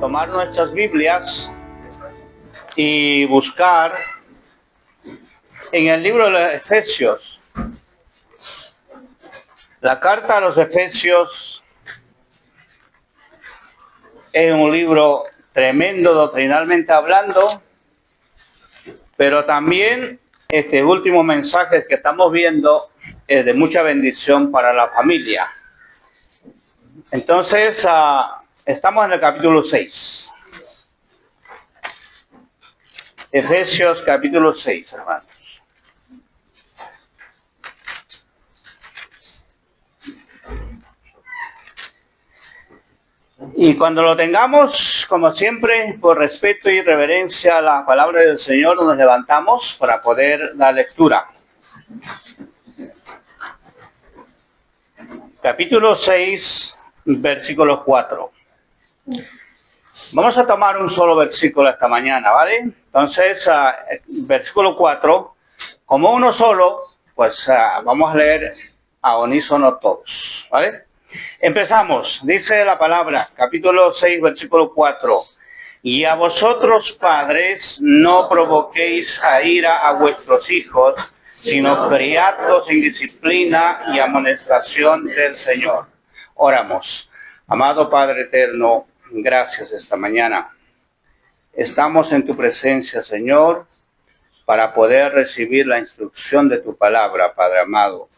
tomar nuestras Biblias y buscar en el libro de los Efesios. La carta a los Efesios es un libro tremendo doctrinalmente hablando, pero también este último mensaje que estamos viendo es de mucha bendición para la familia. Entonces, estamos en el capítulo 6. Efesios capítulo 6, hermanos. Y cuando lo tengamos, como siempre, por respeto y reverencia a la palabra del Señor, nos levantamos para poder dar lectura. Capítulo 6, versículo 4. Vamos a tomar un solo versículo esta mañana, ¿vale? Entonces, versículo 4, como uno solo, pues vamos a leer a unísono todos, ¿vale? Empezamos, dice la palabra, capítulo 6, versículo 4. Y a vosotros, padres, no provoquéis a ira a vuestros hijos, sino criadlos en disciplina y amonestación del Señor. Oramos. Amado Padre eterno, gracias esta mañana. Estamos en tu presencia, Señor, para poder recibir la instrucción de tu palabra, Padre amado.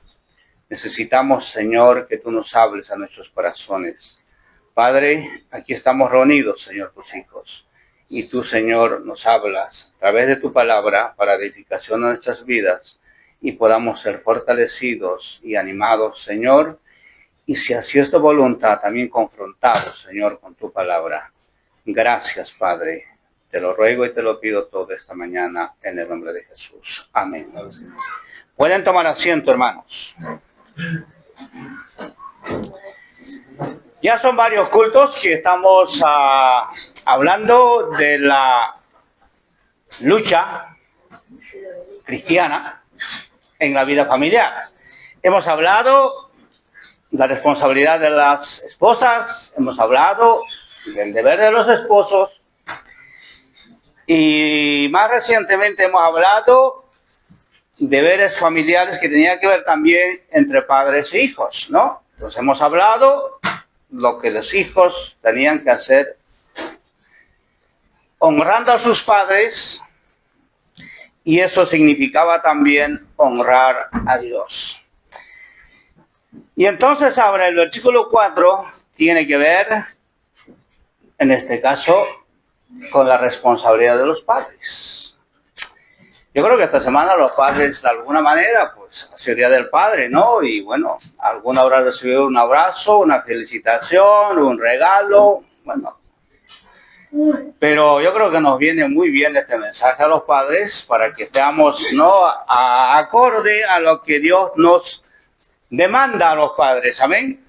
Necesitamos, Señor, que tú nos hables a nuestros corazones. Padre, aquí estamos reunidos, Señor, tus hijos. Y tú, Señor, nos hablas a través de tu palabra para edificación de nuestras vidas y podamos ser fortalecidos y animados, Señor. Y si así es tu voluntad, también confrontados, Señor, con tu palabra. Gracias, Padre. Te lo ruego y te lo pido todo esta mañana en el nombre de Jesús. Amén. Pueden tomar asiento, hermanos. Ya son varios cultos que estamos hablando de la lucha cristiana en la vida familiar. Hemos hablado de la responsabilidad de las esposas, hemos hablado del deber de los esposos y más recientemente hemos hablado deberes familiares que tenían que ver también entre padres e hijos, ¿no? Entonces hemos hablado lo que los hijos tenían que hacer honrando a sus padres y eso significaba también honrar a Dios. Y entonces ahora el versículo 4 tiene que ver, en este caso, con la responsabilidad de los padres. Yo creo que esta semana los padres, de alguna manera, pues, ha sido Día del Padre, ¿no? Y bueno, alguno habrá recibido un abrazo, una felicitación, un regalo, bueno. Pero yo creo que nos viene muy bien este mensaje a los padres para que estemos, ¿no?, acorde a lo que Dios nos demanda a los padres, amén.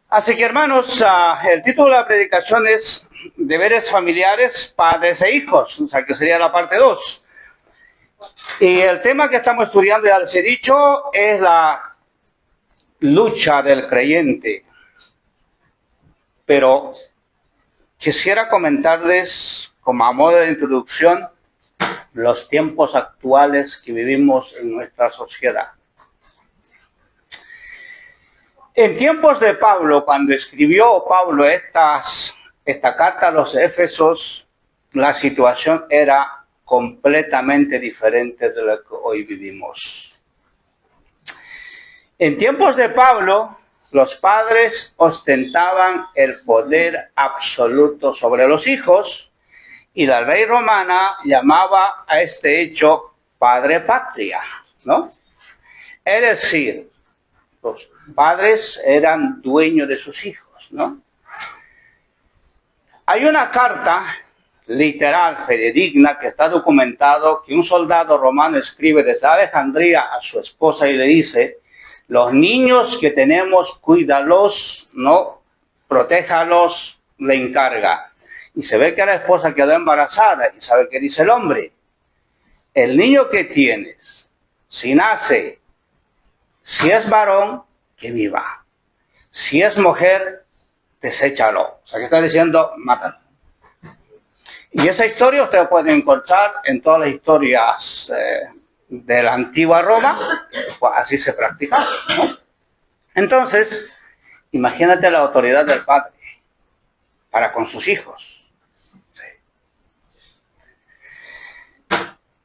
Así que, hermanos, el título de la predicación es Deberes familiares, padres e hijos, o sea, que sería la parte 2. Y el tema que estamos estudiando, ya les he dicho, es la lucha del creyente. Pero quisiera comentarles, como a modo de introducción, los tiempos actuales que vivimos en nuestra sociedad. En tiempos de Pablo, cuando escribió Pablo esta carta a los Éfesos, la situación era completamente diferente de lo que hoy vivimos. En tiempos de Pablo, los padres ostentaban el poder absoluto sobre los hijos y la ley romana llamaba a este hecho padre patria, ¿no? Es decir, los padres eran dueños de sus hijos, ¿no? Hay una carta literal, fidedigna, que está documentado, que un soldado romano escribe desde Alejandría a su esposa y le dice: los niños que tenemos, cuídalos, ¿no? Protéjalos, le encarga. Y se ve que la esposa quedó embarazada y sabe qué dice el hombre: el niño que tienes, si nace, si es varón, que viva. Si es mujer, deséchalo. O sea, que está diciendo, mátalo. Y esa historia ustedes pueden encontrar en todas las historias de la antigua Roma, pues así se practicaba, ¿no? Entonces, imagínate la autoridad del padre para con sus hijos.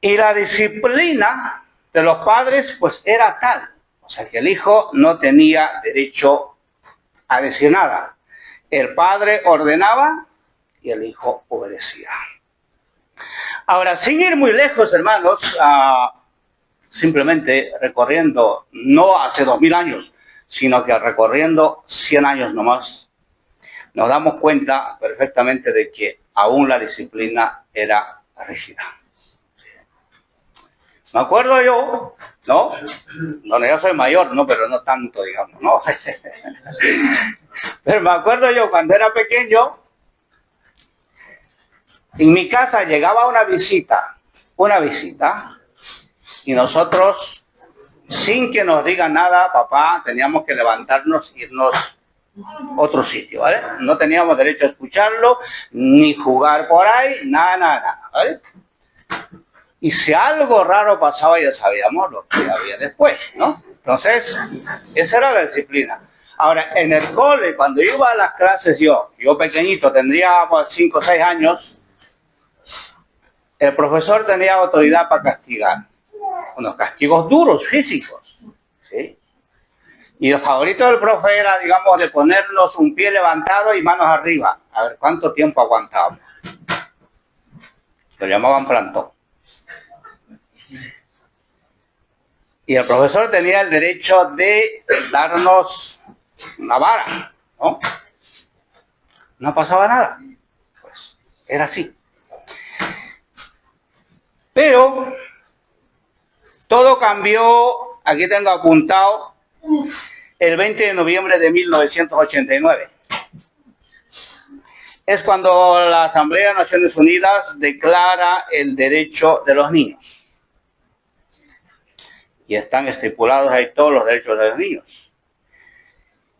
Y la disciplina de los padres, pues era tal, o sea, que el hijo no tenía derecho a decir nada. El padre ordenaba y el hijo obedecía. Ahora, sin ir muy lejos, hermanos, simplemente recorriendo, no hace 2000 años, sino que recorriendo 100 años nomás, nos damos cuenta perfectamente de que aún la disciplina era rígida. Me acuerdo yo, ¿no? Bueno, yo soy mayor, ¿no? Pero no tanto, digamos, ¿no? Pero me acuerdo yo cuando era pequeño, en mi casa llegaba una visita, y nosotros, sin que nos digan nada, papá, teníamos que levantarnos e irnos a otro sitio, ¿vale? No teníamos derecho a escucharlo, ni jugar por ahí, nada, ¿vale? Y si algo raro pasaba, ya sabíamos lo que había después, ¿no? Entonces, esa era la disciplina. Ahora, en el cole, cuando iba a las clases yo pequeñito, tendría 5 o 6 años, el profesor tenía autoridad para castigar. Unos castigos duros, físicos, ¿sí? Y el favorito del profe era, digamos, de ponernos un pie levantado y manos arriba. A ver cuánto tiempo aguantábamos. Lo llamaban plantón. Y el profesor tenía el derecho de darnos una vara, ¿no? No pasaba nada. Pues era así. Pero todo cambió, aquí tengo apuntado, el 20 de noviembre de 1989. Es cuando la Asamblea de Naciones Unidas declara el derecho de los niños. Y están estipulados ahí todos los derechos de los niños.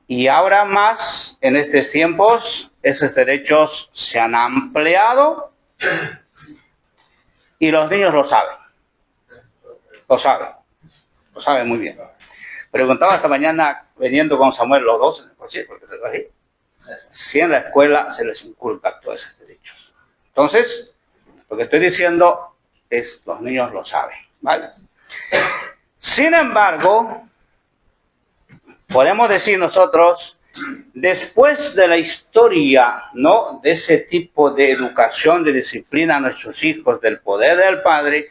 Y ahora más, en estos tiempos, esos derechos se han ampliado y los niños lo saben. Lo saben muy bien. Preguntaba esta mañana, viniendo con Samuel los dos en el coche, porque se traje, si en la escuela se les inculca todos esos derechos. Entonces, lo que estoy diciendo es, los niños lo saben, ¿vale? Sin embargo, podemos decir nosotros, después de la historia, ¿no?, de ese tipo de educación, de disciplina a nuestros hijos, del poder del padre,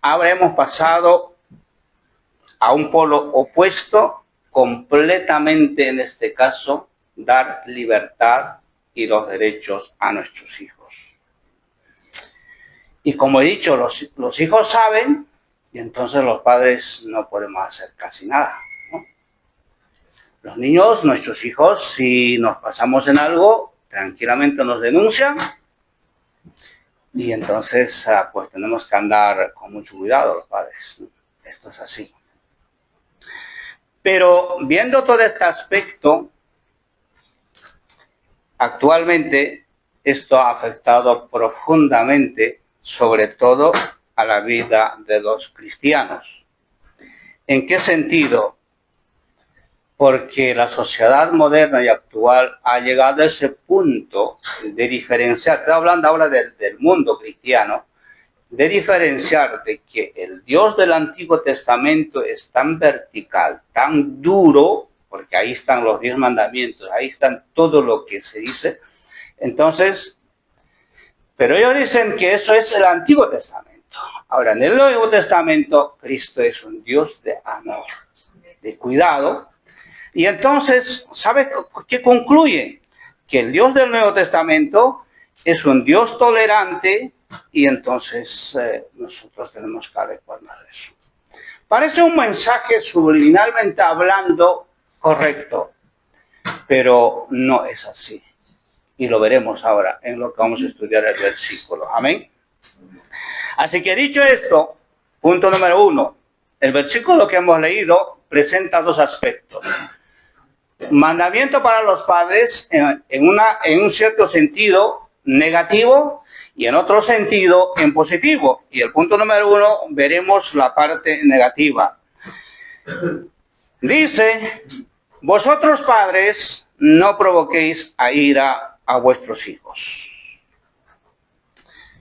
habremos pasado a un polo opuesto, completamente, en este caso, dar libertad y los derechos a nuestros hijos. Y como he dicho, los hijos saben, y entonces los padres no podemos hacer casi nada, ¿no? Los niños, nuestros hijos, si nos pasamos en algo, tranquilamente nos denuncian, y entonces pues tenemos que andar con mucho cuidado los padres, ¿no? Esto es así. Pero viendo todo este aspecto, actualmente esto ha afectado profundamente, sobre todo a la vida de los cristianos. ¿En qué sentido? Porque la sociedad moderna y actual ha llegado a ese punto de diferenciar, estoy hablando ahora del mundo cristiano, de diferenciar de que el Dios del Antiguo Testamento es tan vertical, tan duro, porque ahí están los 10 mandamientos, ahí están todo lo que se dice. Entonces, pero ellos dicen que eso es el Antiguo Testamento. Ahora, en el Nuevo Testamento, Cristo es un Dios de amor, de cuidado. Y entonces, ¿sabes qué concluye? Que el Dios del Nuevo Testamento es un Dios tolerante, y entonces nosotros tenemos que adecuarnos a eso. Parece un mensaje subliminalmente hablando correcto, pero no es así. Y lo veremos ahora en lo que vamos a estudiar el versículo. Amén. Así que dicho esto, punto número 1, el versículo que hemos leído presenta 2 aspectos. Mandamiento para los padres en un cierto sentido negativo, y en otro sentido en positivo. Y el punto número 1, veremos la parte negativa. Dice, vosotros padres no provoquéis a ira a vuestros hijos.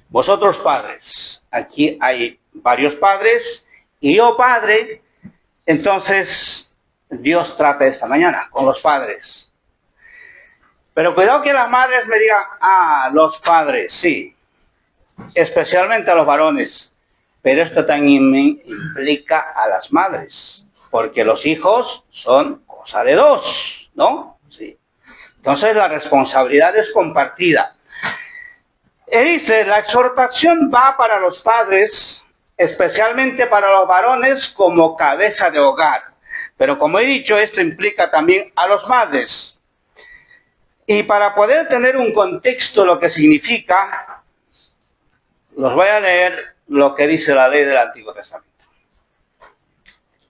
Vosotros padres, aquí hay varios padres y yo padre, entonces Dios trata esta mañana con los padres. Pero cuidado que las madres me digan, los padres, sí, especialmente a los varones, pero esto también implica a las madres, porque los hijos son cosa de dos, ¿no? Sí. Entonces la responsabilidad es compartida. Y dice, la exhortación va para los padres, especialmente para los varones como cabeza de hogar. Pero como he dicho, esto implica también a los madres. Y para poder tener un contexto lo que significa, los voy a leer lo que dice la ley del Antiguo Testamento.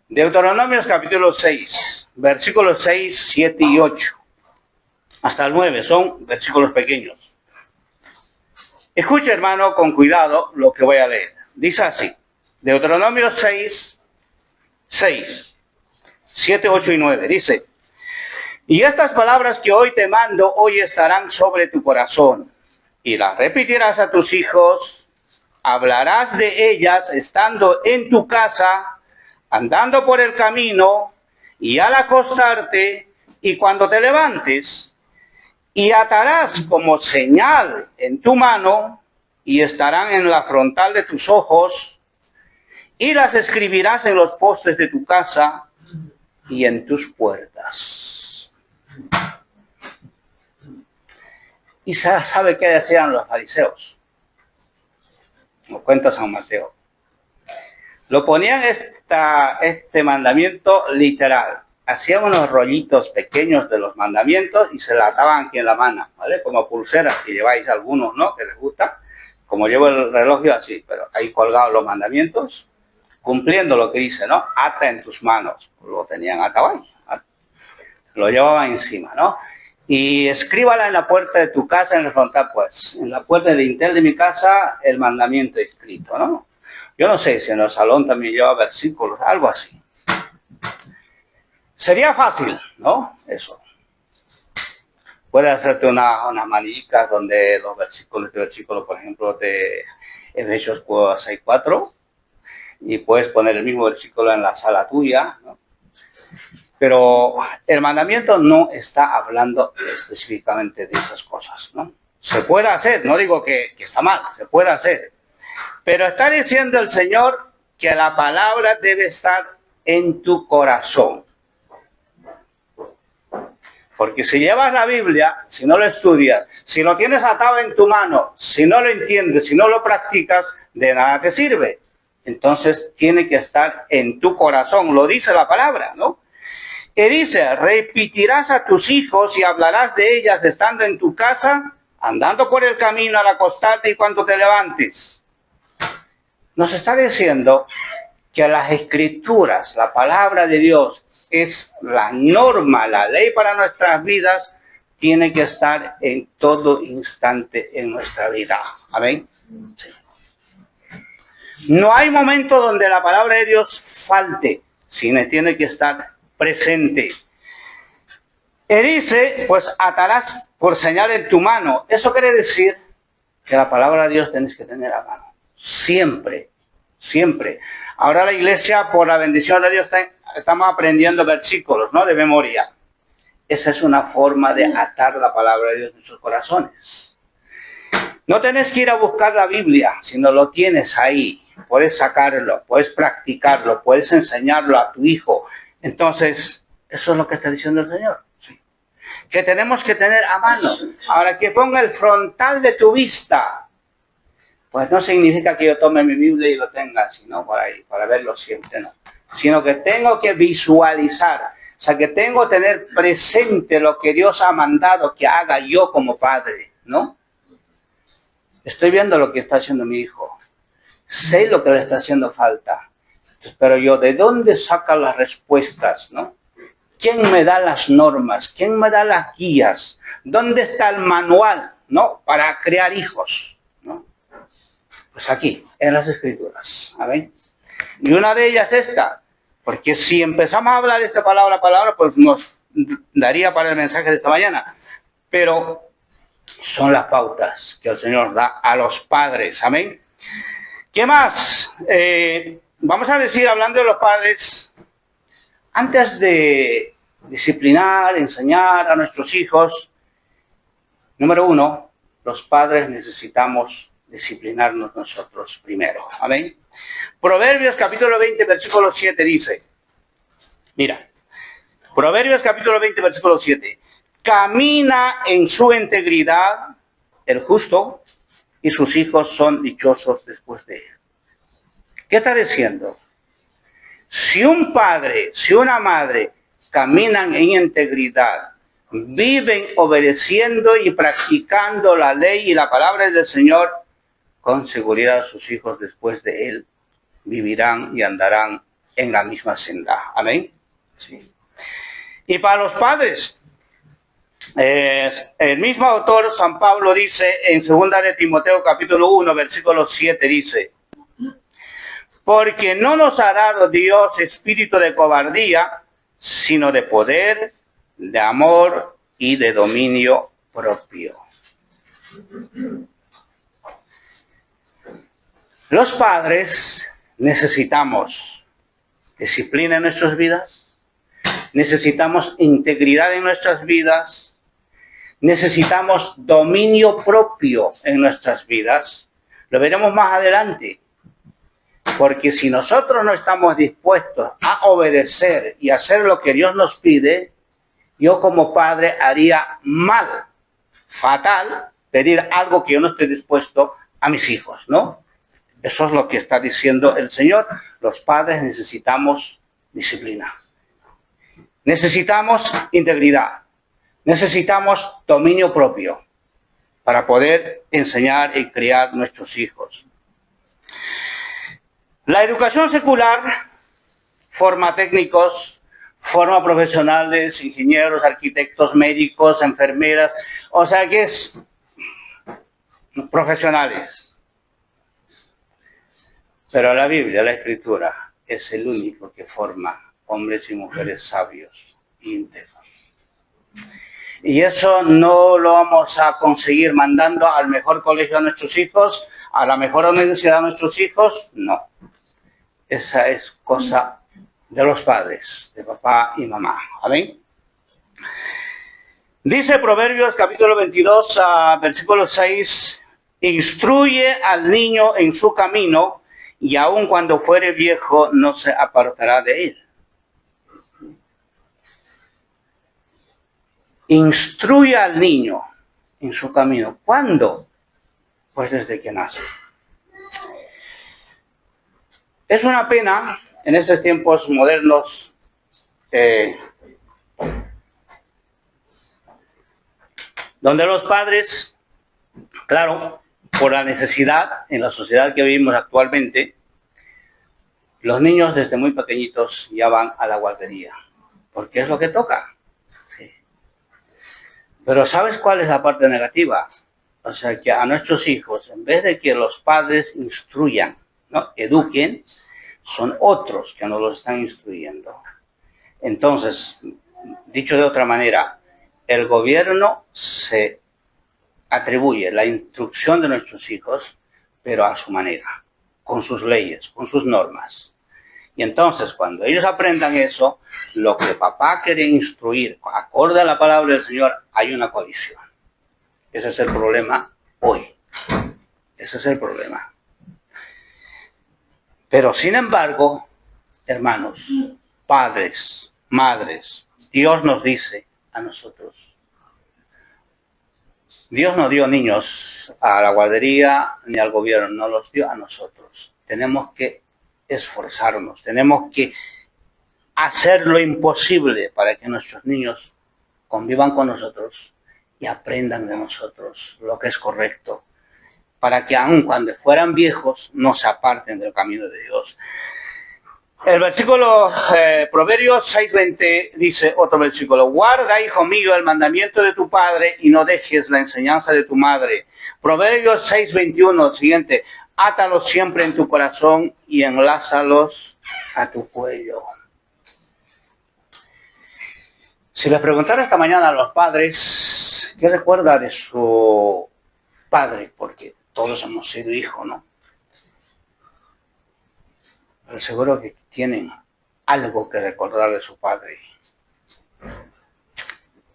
Deuteronomios capítulo 6, versículos 6, 7 y 8. Hasta el 9, son versículos pequeños. Escucha, hermano, con cuidado lo que voy a leer. Dice así, Deuteronomio 6, 7, 8 y 9. Dice, y estas palabras que hoy te mando, hoy estarán sobre tu corazón, y las repetirás a tus hijos, hablarás de ellas estando en tu casa, andando por el camino, y al acostarte, y cuando te levantes, y atarás como señal en tu mano, y estarán en la frontal de tus ojos, y las escribirás en los postes de tu casa y en tus puertas. ¿Y sabe qué decían los fariseos? Nos cuenta San Mateo. Lo ponían este mandamiento literal. Hacían unos rollitos pequeños de los mandamientos y se la ataban aquí en la mano, ¿vale? Como pulseras, que lleváis algunos, ¿no? Que les gusta. Como llevo el reloj yo así, pero ahí colgados los mandamientos, cumpliendo lo que dice, ¿no? Ata en tus manos. Lo tenían atado ahí, ¿vale? Lo llevaban encima, ¿no? Y escríbala en la puerta de tu casa, en el frontal, pues. En la puerta del dintel de mi casa, el mandamiento escrito, ¿no? Yo no sé si en el salón también lleva versículos, algo así. Sería fácil, ¿no? Eso. Puedes hacerte unas manillas donde los versículos, por ejemplo, de Efesios 6:4, y puedes poner el mismo versículo en la sala tuya, ¿no? Pero el mandamiento no está hablando específicamente de esas cosas, ¿no? Se puede hacer, no digo que está mal, se puede hacer. Pero está diciendo el Señor que la palabra debe estar en tu corazón. Porque si llevas la Biblia, si no lo estudias, si lo tienes atado en tu mano, si no lo entiendes, si no lo practicas, de nada te sirve. Entonces tiene que estar en tu corazón, lo dice la palabra, ¿no? Y dice, repetirás a tus hijos y hablarás de ellas estando en tu casa, andando por el camino al acostarte y cuando te levantes. Nos está diciendo que las Escrituras, la palabra de Dios, es la norma, la ley para nuestras vidas, tiene que estar en todo instante en nuestra vida. ¿Amén? Sí. No hay momento donde la palabra de Dios falte, sino tiene que estar presente. Y dice, pues atarás por señal en tu mano. Eso quiere decir que la palabra de Dios tienes que tener a mano. Siempre, siempre. Ahora la iglesia, por la bendición de Dios, estamos aprendiendo versículos, ¿no? De memoria. Esa es una forma de atar la palabra de Dios en sus corazones. No tenés que ir a buscar la Biblia, sino lo tienes ahí. Puedes sacarlo, puedes practicarlo, puedes enseñarlo a tu hijo. Entonces, eso es lo que está diciendo el Señor. Sí. Que tenemos que tener a mano. Ahora, que ponga el frontal de tu vista. Pues no significa que yo tome mi Biblia y lo tenga, sino por ahí, para verlo siempre, no. Sino que tengo que visualizar. O sea, que tengo que tener presente lo que Dios ha mandado que haga yo como padre, ¿no? Estoy viendo lo que está haciendo mi hijo. Sé lo que le está haciendo falta. Pero yo, ¿de dónde saca las respuestas, no? ¿Quién me da las normas? ¿Quién me da las guías? ¿Dónde está el manual, no? Para crear hijos, ¿no? Pues aquí, en las Escrituras. Amén. Y una de ellas es esta, porque si empezamos a hablar esta palabra a palabra, pues nos daría para el mensaje de esta mañana. Pero son las pautas que el Señor da a los padres. Amén. ¿Qué más? Vamos a decir, hablando de los padres, antes de disciplinar, enseñar a nuestros hijos, número uno, los padres necesitamos disciplinarnos nosotros primero. Amén. Proverbios capítulo 20, versículo 7 dice, mira, Proverbios capítulo 20, versículo 7, camina en su integridad el justo y sus hijos son dichosos después de él. ¿Qué está diciendo? Si un padre, si una madre caminan en integridad, viven obedeciendo y practicando la ley y la palabra del Señor, con seguridad sus hijos después de él vivirán y andarán en la misma senda. Amén. Sí. Y para los padres, el mismo autor, San Pablo, dice en 2 de Timoteo capítulo 1, versículo 7, dice, porque no nos ha dado Dios espíritu de cobardía, sino de poder, de amor y de dominio propio. Los padres necesitamos disciplina en nuestras vidas, necesitamos integridad en nuestras vidas, necesitamos dominio propio en nuestras vidas. Lo veremos más adelante. Porque si nosotros no estamos dispuestos a obedecer y hacer lo que Dios nos pide, yo como padre haría mal, fatal, pedir algo que yo no estoy dispuesto a mis hijos, ¿no? Eso es lo que está diciendo el Señor. Los padres necesitamos disciplina. Necesitamos integridad. Necesitamos dominio propio para poder enseñar y criar nuestros hijos. La educación secular forma técnicos, forma profesionales, ingenieros, arquitectos, médicos, enfermeras, o sea que es profesionales. Pero la Biblia, la Escritura, es el único que forma hombres y mujeres sabios e íntegros. Y eso no lo vamos a conseguir mandando al mejor colegio a nuestros hijos, a la mejor universidad a nuestros hijos, no. Esa es cosa de los padres, de papá y mamá. ¿Amén? Dice Proverbios capítulo 22, versículo 6, instruye al niño en su camino y aun cuando fuere viejo no se apartará de él. Instruye al niño en su camino. ¿Cuándo? Pues desde que nace. Es una pena en estos tiempos modernos donde los padres, claro, por la necesidad en la sociedad que vivimos actualmente, los niños desde muy pequeñitos ya van a la guardería, porque es lo que toca. Sí. Pero ¿sabes cuál es la parte negativa? O sea, que a nuestros hijos, en vez de que los padres instruyan, ¿no?, eduquen, son otros que no los están instruyendo. Entonces, dicho de otra manera, el gobierno se atribuye la instrucción de nuestros hijos, pero a su manera, con sus leyes, con sus normas. Y entonces, cuando ellos aprendan eso, lo que papá quiere instruir, acorde a la palabra del Señor, hay una colisión. Ese es el problema hoy. Ese es el problema. Pero sin embargo, hermanos, padres, madres, Dios nos dice a nosotros. Dios no dio niños a la guardería ni al gobierno, no los dio a nosotros. Tenemos que esforzarnos, tenemos que hacer lo imposible para que nuestros niños convivan con nosotros y aprendan de nosotros lo que es correcto, para que aun cuando fueran viejos no se aparten del camino de Dios. El versículo Proverbios 6:20 dice otro versículo: guarda, hijo mío, el mandamiento de tu padre y no dejes la enseñanza de tu madre. Proverbios 6:21, siguiente: átalos siempre en tu corazón y enlázalos a tu cuello. Si les preguntara esta mañana a los padres, ¿qué recuerda de su padre? Porque todos hemos sido hijos, ¿no? Pero seguro que tienen algo que recordar de su padre.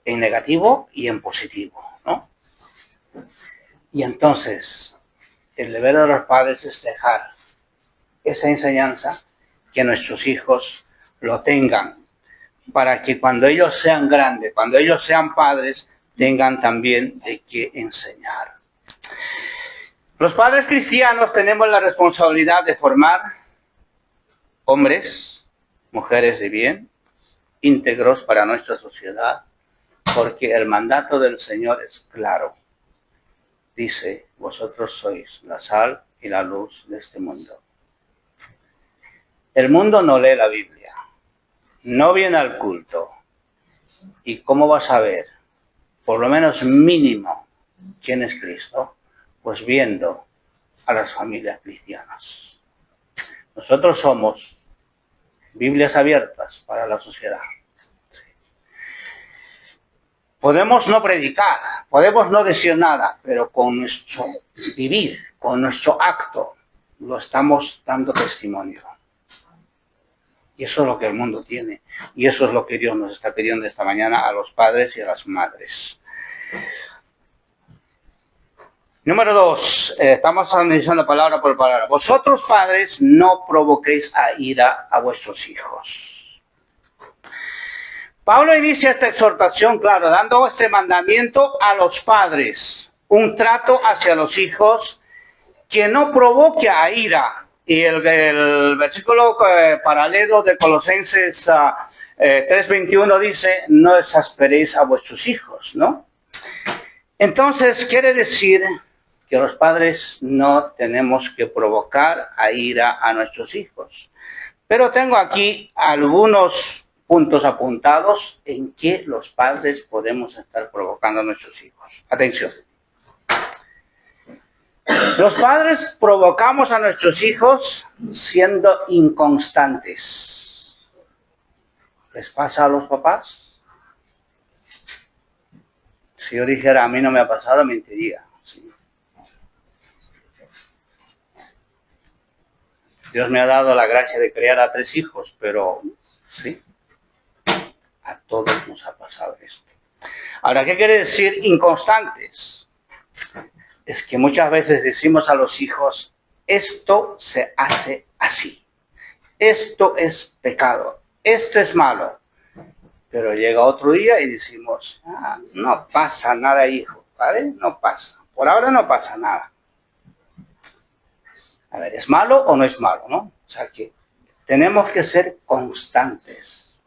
En negativo y en positivo, ¿no? Y entonces, el deber de los padres es dejar esa enseñanza que nuestros hijos lo tengan, para que cuando ellos sean grandes, cuando ellos sean padres, tengan también de qué enseñar. Los padres cristianos tenemos la responsabilidad de formar hombres, mujeres de bien, íntegros para nuestra sociedad, porque el mandato del Señor es claro. Dice, vosotros sois la sal y la luz de este mundo. El mundo no lee la Biblia, no viene al culto. ¿Y cómo vas a ver, por lo menos mínimo, quién es Cristo? Pues viendo a las familias cristianas. Nosotros somos Biblias abiertas para la sociedad. Podemos no predicar, podemos no decir nada, pero con nuestro vivir, con nuestro acto, lo estamos dando testimonio. Y eso es lo que el mundo tiene. Y eso es lo que Dios nos está pidiendo esta mañana a los padres y a las madres. Número 2, estamos analizando palabra por palabra. Vosotros, padres, no provoquéis a ira a vuestros hijos. Pablo inicia esta exhortación, claro, dando este mandamiento a los padres. Un trato hacia los hijos que no provoque a ira. Y el versículo paralelo de Colosenses 3:21 dice, no exasperéis a vuestros hijos, ¿no? Entonces, quiere decir que los padres no tenemos que provocar a ira a nuestros hijos. Pero tengo aquí algunos puntos apuntados en que los padres podemos estar provocando a nuestros hijos. Atención. Los padres provocamos a nuestros hijos siendo inconstantes. ¿Les pasa a los papás? Si yo dijera, a mí no me ha pasado, mentiría. ¿Sí? Dios me ha dado la gracia de criar a 3 hijos, pero sí, a todos nos ha pasado esto. Ahora, ¿qué quiere decir inconstantes? Es que muchas veces decimos a los hijos, esto se hace así, esto es pecado, esto es malo. Pero llega otro día y decimos, no pasa nada, hijo, ¿vale? No pasa, por ahora no pasa nada. A ver, ¿es malo o no es malo, no? O sea que tenemos que ser constantes.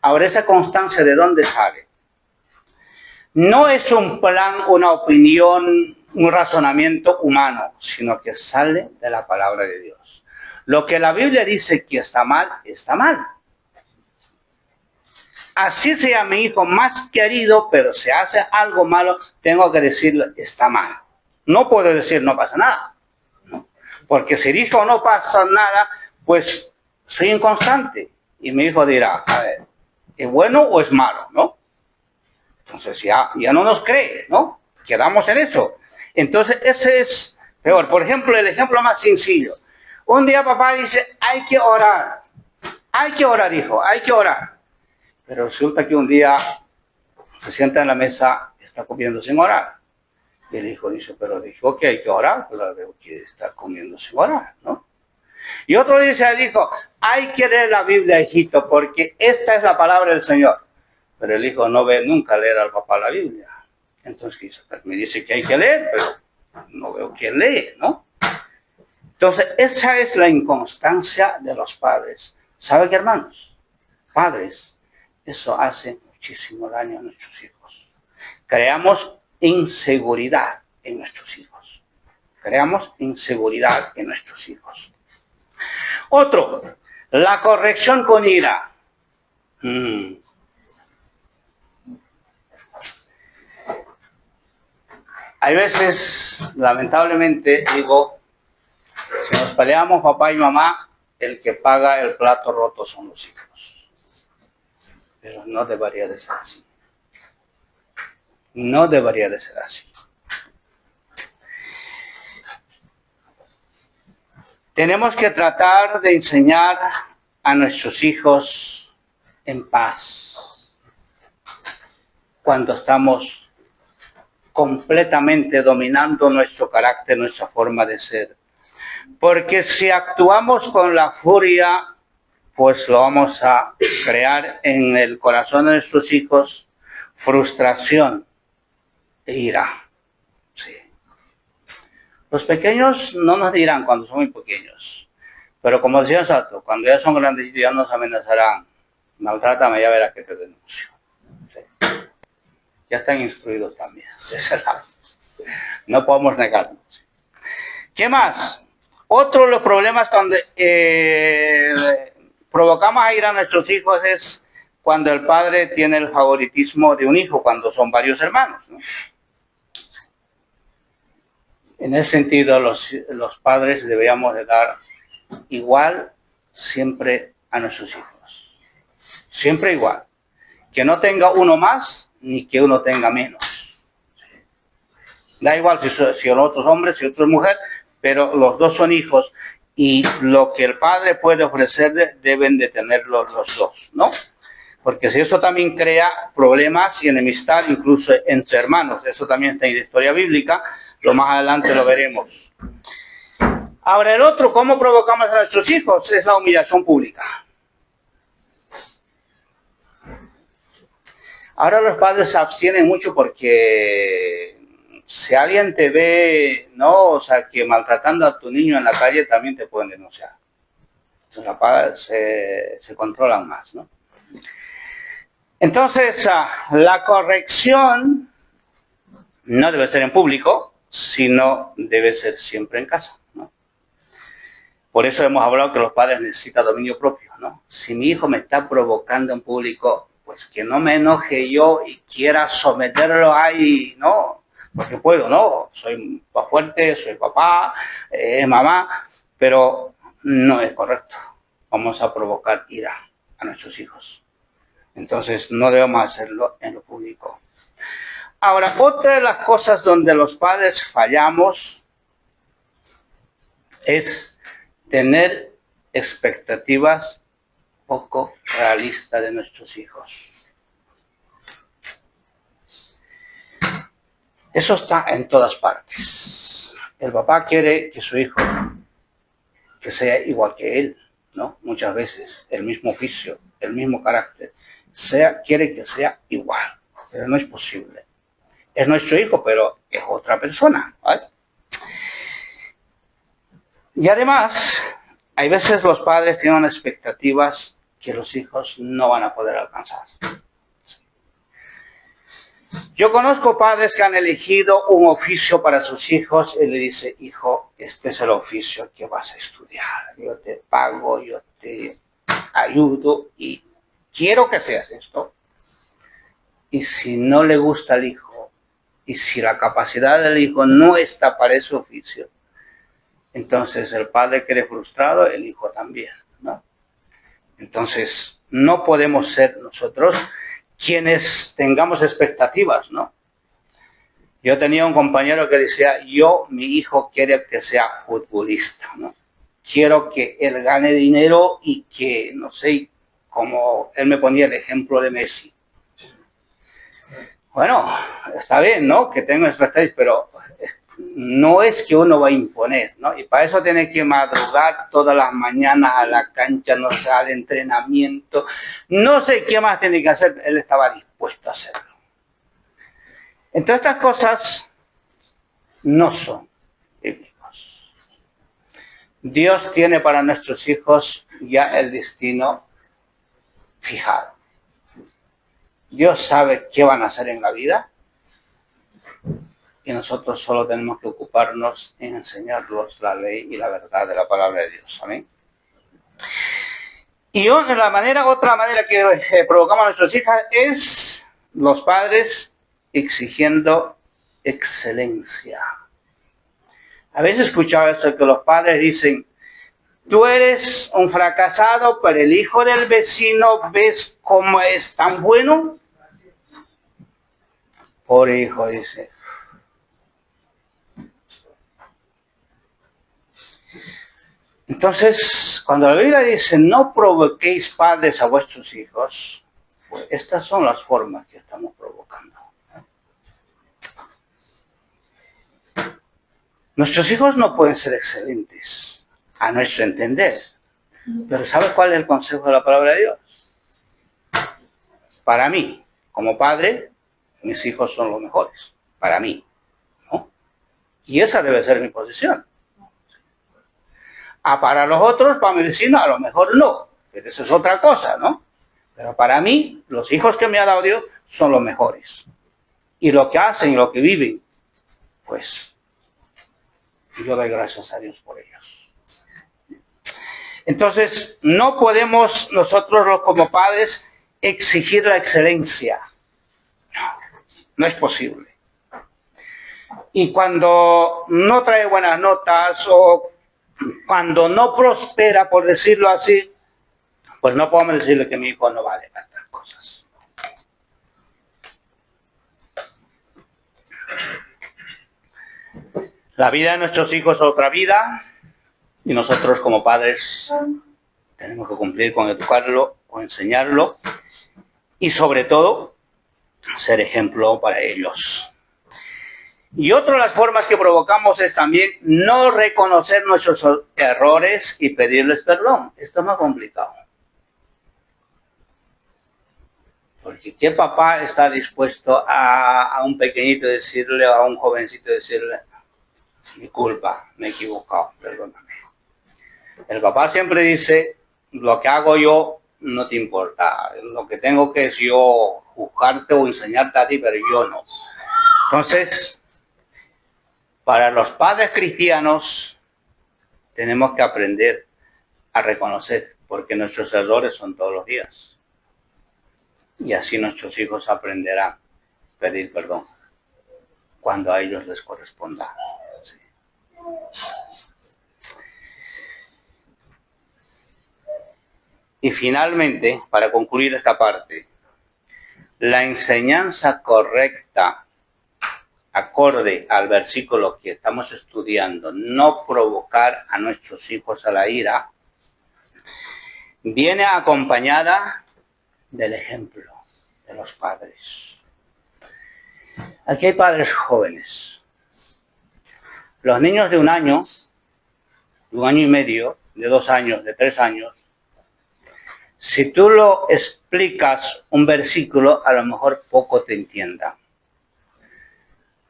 Ahora, ¿esa constancia de dónde sale? No es un plan, una opinión, un razonamiento humano, sino que sale de la palabra de Dios. Lo que la Biblia dice que está mal, está mal. Así sea mi hijo más querido, pero si hace algo malo, tengo que decirle, está mal. No puedo decir, no pasa nada. ¿No? Porque si dijo no pasa nada, pues soy inconstante. Y mi hijo dirá, a ver, ¿es bueno o es malo? ¿No? Entonces ya no nos cree, ¿no? Quedamos en eso. Entonces ese es peor. Por ejemplo, el ejemplo más sencillo. Un día papá dice, hay que orar. Hay que orar, hijo, hay que orar. Pero resulta que un día se sienta en la mesa, está comiendo sin orar. Y el hijo dice, pero dijo que hay que orar, pero veo que está comiendo sin orar, ¿no? Y otro dice al hijo, hay que leer la Biblia, hijito, porque esta es la palabra del Señor. Pero el hijo no ve nunca leer al papá la Biblia. Entonces me dice que hay que leer, pero no veo quién lee, ¿no? Entonces esa es la inconstancia de los padres. ¿Sabe qué, hermanos? Padres, eso hace muchísimo daño a nuestros hijos. Creamos inseguridad en nuestros hijos. Creamos inseguridad en nuestros hijos. Otro, la corrección con ira. Hay veces, lamentablemente, digo, Si nos peleamos papá y mamá, el que paga el plato roto son los hijos. Pero no debería de ser así. No debería de ser así. Tenemos que tratar de enseñar a nuestros hijos en paz cuando estamos completamente dominando nuestro carácter, nuestra forma de ser. Porque si actuamos con la furia, pues lo vamos a crear en el corazón de nuestros hijos frustración e ira. Sí. Los pequeños no nos dirán cuando son muy pequeños, pero como decía Sato, cuando ya son grandes ya nos amenazarán. Maltrátame, ya verás que te denuncio. Sí. Ya están instruidos también de ese lado. No podemos negarnos. ¿Qué más? Otro de los problemas donde provocamos a ir a nuestros hijos es cuando el padre tiene el favoritismo de un hijo, cuando son varios hermanos, ¿no? En ese sentido, los padres deberíamos de dar igual siempre a nuestros hijos. Siempre igual. Que no tenga uno más, ni que uno tenga menos. Da igual si otro es hombre, si otro es mujer, pero los dos son hijos y lo que el padre puede ofrecerle deben de tenerlo los dos, ¿no? Porque si eso también crea problemas y enemistad incluso entre hermanos, eso también está en la historia bíblica, lo más adelante lo veremos. Ahora el otro, ¿cómo provocamos a nuestros hijos? Es la humillación pública. Ahora los padres se abstienen mucho porque si alguien te ve, no, o sea, que maltratando a tu niño en la calle también te pueden denunciar. Entonces los padres se controlan más, ¿no? Entonces la corrección no debe ser en público, sino debe ser siempre en casa, ¿no? Por eso hemos hablado que los padres necesitan dominio propio, ¿no? Si mi hijo me está provocando en público, pues que no me enoje yo y quiera someterlo ahí, ¿no? Porque puedo, ¿no? Soy fuerte, soy papá, mamá, pero no es correcto. Vamos a provocar ira a nuestros hijos. Entonces no debemos hacerlo en lo público. Ahora, otra de las cosas donde los padres fallamos es tener expectativas poco realistas de nuestros hijos. Eso está en todas partes. El papá quiere que su hijo que sea igual que él, ¿no? Muchas veces el mismo oficio, el mismo carácter, quiere que sea igual, pero no es posible. Es nuestro hijo, pero es otra persona, ¿vale? Y además, hay veces los padres tienen expectativas que los hijos no van a poder alcanzar. Yo conozco padres que han elegido un oficio para sus hijos y le dice, hijo, este es el oficio que vas a estudiar. Yo te pago, yo te ayudo y quiero que seas esto. Y si no le gusta al hijo y si la capacidad del hijo no está para ese oficio, entonces el padre quede frustrado, el hijo también, ¿no? Entonces no podemos ser nosotros quienes tengamos expectativas, ¿no? Yo tenía un compañero que decía, mi hijo quiere que sea futbolista, ¿no? Quiero que él gane dinero y que, no sé, como él me ponía el ejemplo de Messi. Bueno, está bien, ¿no? Que tengo expectativas, pero no es que uno va a imponer, ¿no? Y para eso tiene que madrugar todas las mañanas a la cancha, no sé, al entrenamiento. No sé qué más tiene que hacer, él estaba dispuesto a hacerlo. Entonces estas cosas no son bíblicos. Dios tiene para nuestros hijos ya el destino fijado. Dios sabe qué van a hacer en la vida y nosotros solo tenemos que ocuparnos en enseñarlos la ley y la verdad de la palabra de Dios. Amén. Y otra manera que provocamos a nuestras hijas es los padres exigiendo excelencia. ¿Habéis escuchado eso que los padres dicen, tú eres un fracasado, pero el hijo del vecino, ¿ves cómo es tan bueno? Pobre hijo, dice. Entonces, cuando la Biblia dice, no provoquéis padres a vuestros hijos, pues estas son las formas que estamos provocando. Nuestros hijos no pueden ser excelentes, a nuestro entender. Pero ¿sabes cuál es el consejo de la palabra de Dios? Para mí, como padre, mis hijos son los mejores. Para mí, ¿no? Y esa debe ser mi posición. Para los otros, para mi vecino, a lo mejor no. Pero eso es otra cosa, ¿no? Pero para mí, los hijos que me ha dado Dios son los mejores. Y lo que hacen y lo que viven, pues, yo doy gracias a Dios por ellos. Entonces, no podemos nosotros como padres exigir la excelencia. No es posible. Y cuando no trae buenas notas o cuando no prospera, por decirlo así, pues no podemos decirle que mi hijo no vale para estas cosas. La vida de nuestros hijos es otra vida y nosotros como padres tenemos que cumplir con educarlo, con enseñarlo y sobre todo ser ejemplo para ellos. Y otra de las formas que provocamos es también no reconocer nuestros errores y pedirles perdón. Esto es más complicado. Porque ¿qué papá está dispuesto a un pequeñito decirle, a un jovencito decirle, mi culpa, me he equivocado, perdóname? El papá siempre dice, lo que hago yo no te importa, lo que tengo que es yo juzgarte o enseñarte a ti, pero yo no. Entonces, para los padres cristianos tenemos que aprender a reconocer, porque nuestros errores son todos los días. Y así nuestros hijos aprenderán a pedir perdón cuando a ellos les corresponda. Sí. Y finalmente, para concluir esta parte, la enseñanza correcta, acorde al versículo que estamos estudiando, no provocar a nuestros hijos a la ira, viene acompañada del ejemplo de los padres. Aquí hay padres jóvenes. Los niños de 1 año, de 1 año y medio, de 2 años, de 3 años, si tú lo explicas un versículo, a lo mejor poco te entiendan.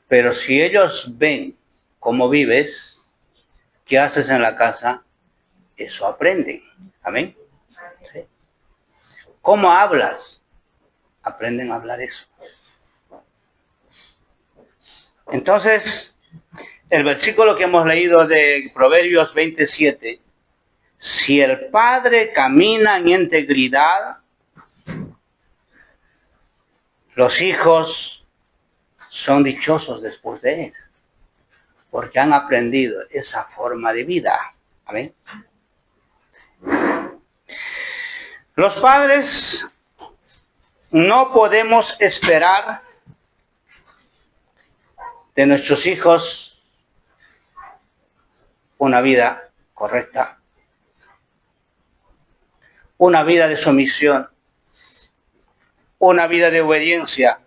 Pero si ellos ven cómo vives, qué haces en la casa, eso aprenden. ¿Amén? ¿Sí? ¿Cómo hablas? Aprenden a hablar eso. Entonces, el versículo que hemos leído de Proverbios 27, si el padre camina en integridad, los hijos son dichosos después de él, porque han aprendido esa forma de vida. ¿Amén? Los padres no podemos esperar de nuestros hijos una vida correcta, una vida de sumisión, una vida de obediencia,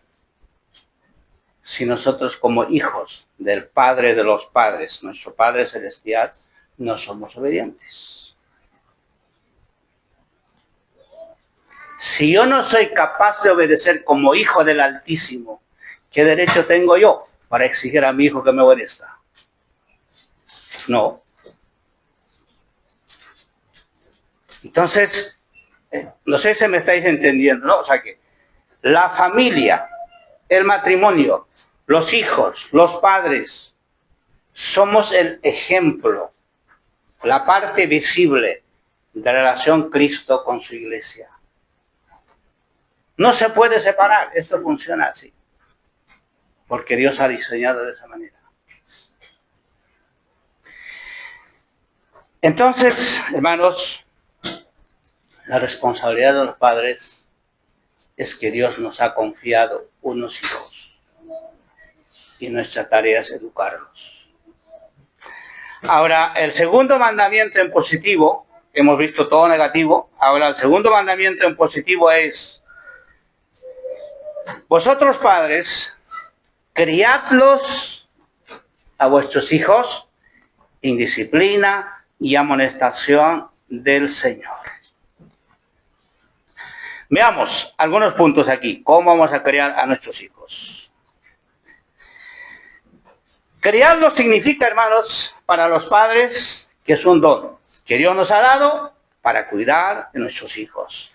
si nosotros como hijos del Padre de los padres, nuestro Padre Celestial, no somos obedientes. Si yo no soy capaz de obedecer como hijo del Altísimo, ¿qué derecho tengo yo para exigir a mi hijo que me obedezca? No. Entonces, no sé si me estáis entendiendo, ¿no? O sea que la familia, el matrimonio, los hijos, los padres, somos el ejemplo, la parte visible de la relación Cristo con su iglesia. No se puede separar, esto funciona así, porque Dios ha diseñado de esa manera. Entonces, hermanos, la responsabilidad de los padres es que Dios nos ha confiado unos hijos y nuestra tarea es educarlos. Ahora, el segundo mandamiento en positivo, hemos visto todo negativo, ahora el segundo mandamiento en positivo es: vosotros padres, criadlos a vuestros hijos en disciplina y amonestación del Señor. Veamos algunos puntos aquí. ¿Cómo vamos a criar a nuestros hijos? Criarlos significa, hermanos, para los padres, que es un don que Dios nos ha dado para cuidar de nuestros hijos.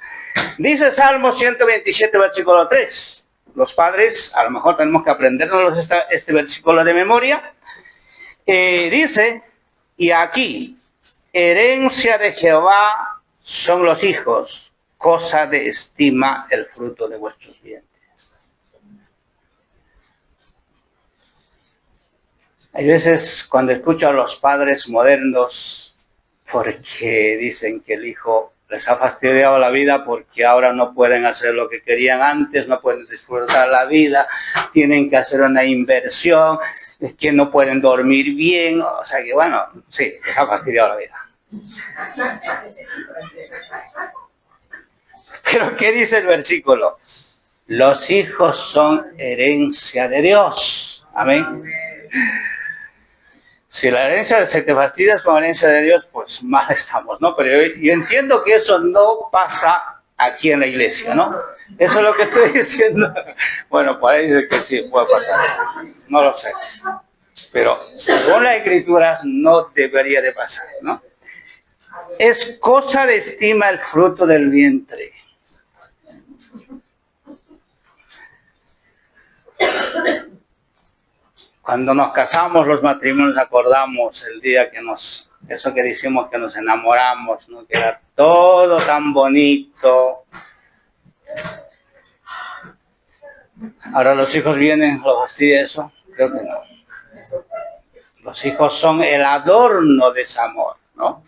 Dice Salmo 127, versículo 3. Los padres, a lo mejor tenemos que aprendernos este versículo de memoria. Dice, y aquí, herencia de Jehová son los hijos, cosa de estima el fruto de vuestros vientres. Hay veces cuando escucho a los padres modernos, porque dicen que el hijo les ha fastidiado la vida porque ahora no pueden hacer lo que querían antes, no pueden disfrutar la vida, tienen que hacer una inversión, es que no pueden dormir bien, o sea que bueno, sí, les ha fastidiado la vida. Pero ¿qué dice el versículo? Los hijos son herencia de Dios. Amén. Si la herencia se te fastidia con la herencia de Dios, pues mal estamos, ¿no? Pero yo entiendo que eso no pasa aquí en la iglesia, ¿no? Eso es lo que estoy diciendo. Bueno, parece que sí, puede pasar. No lo sé. Pero según las escrituras no debería de pasar, ¿no? Es cosa de estima el fruto del vientre. Cuando nos casamos, los matrimonios, acordamos el día que eso que decimos que nos enamoramos, ¿no? Que era todo tan bonito. Ahora los hijos vienen, ¿los fastidia eso? Creo que no. Los hijos son el adorno de ese amor, ¿no?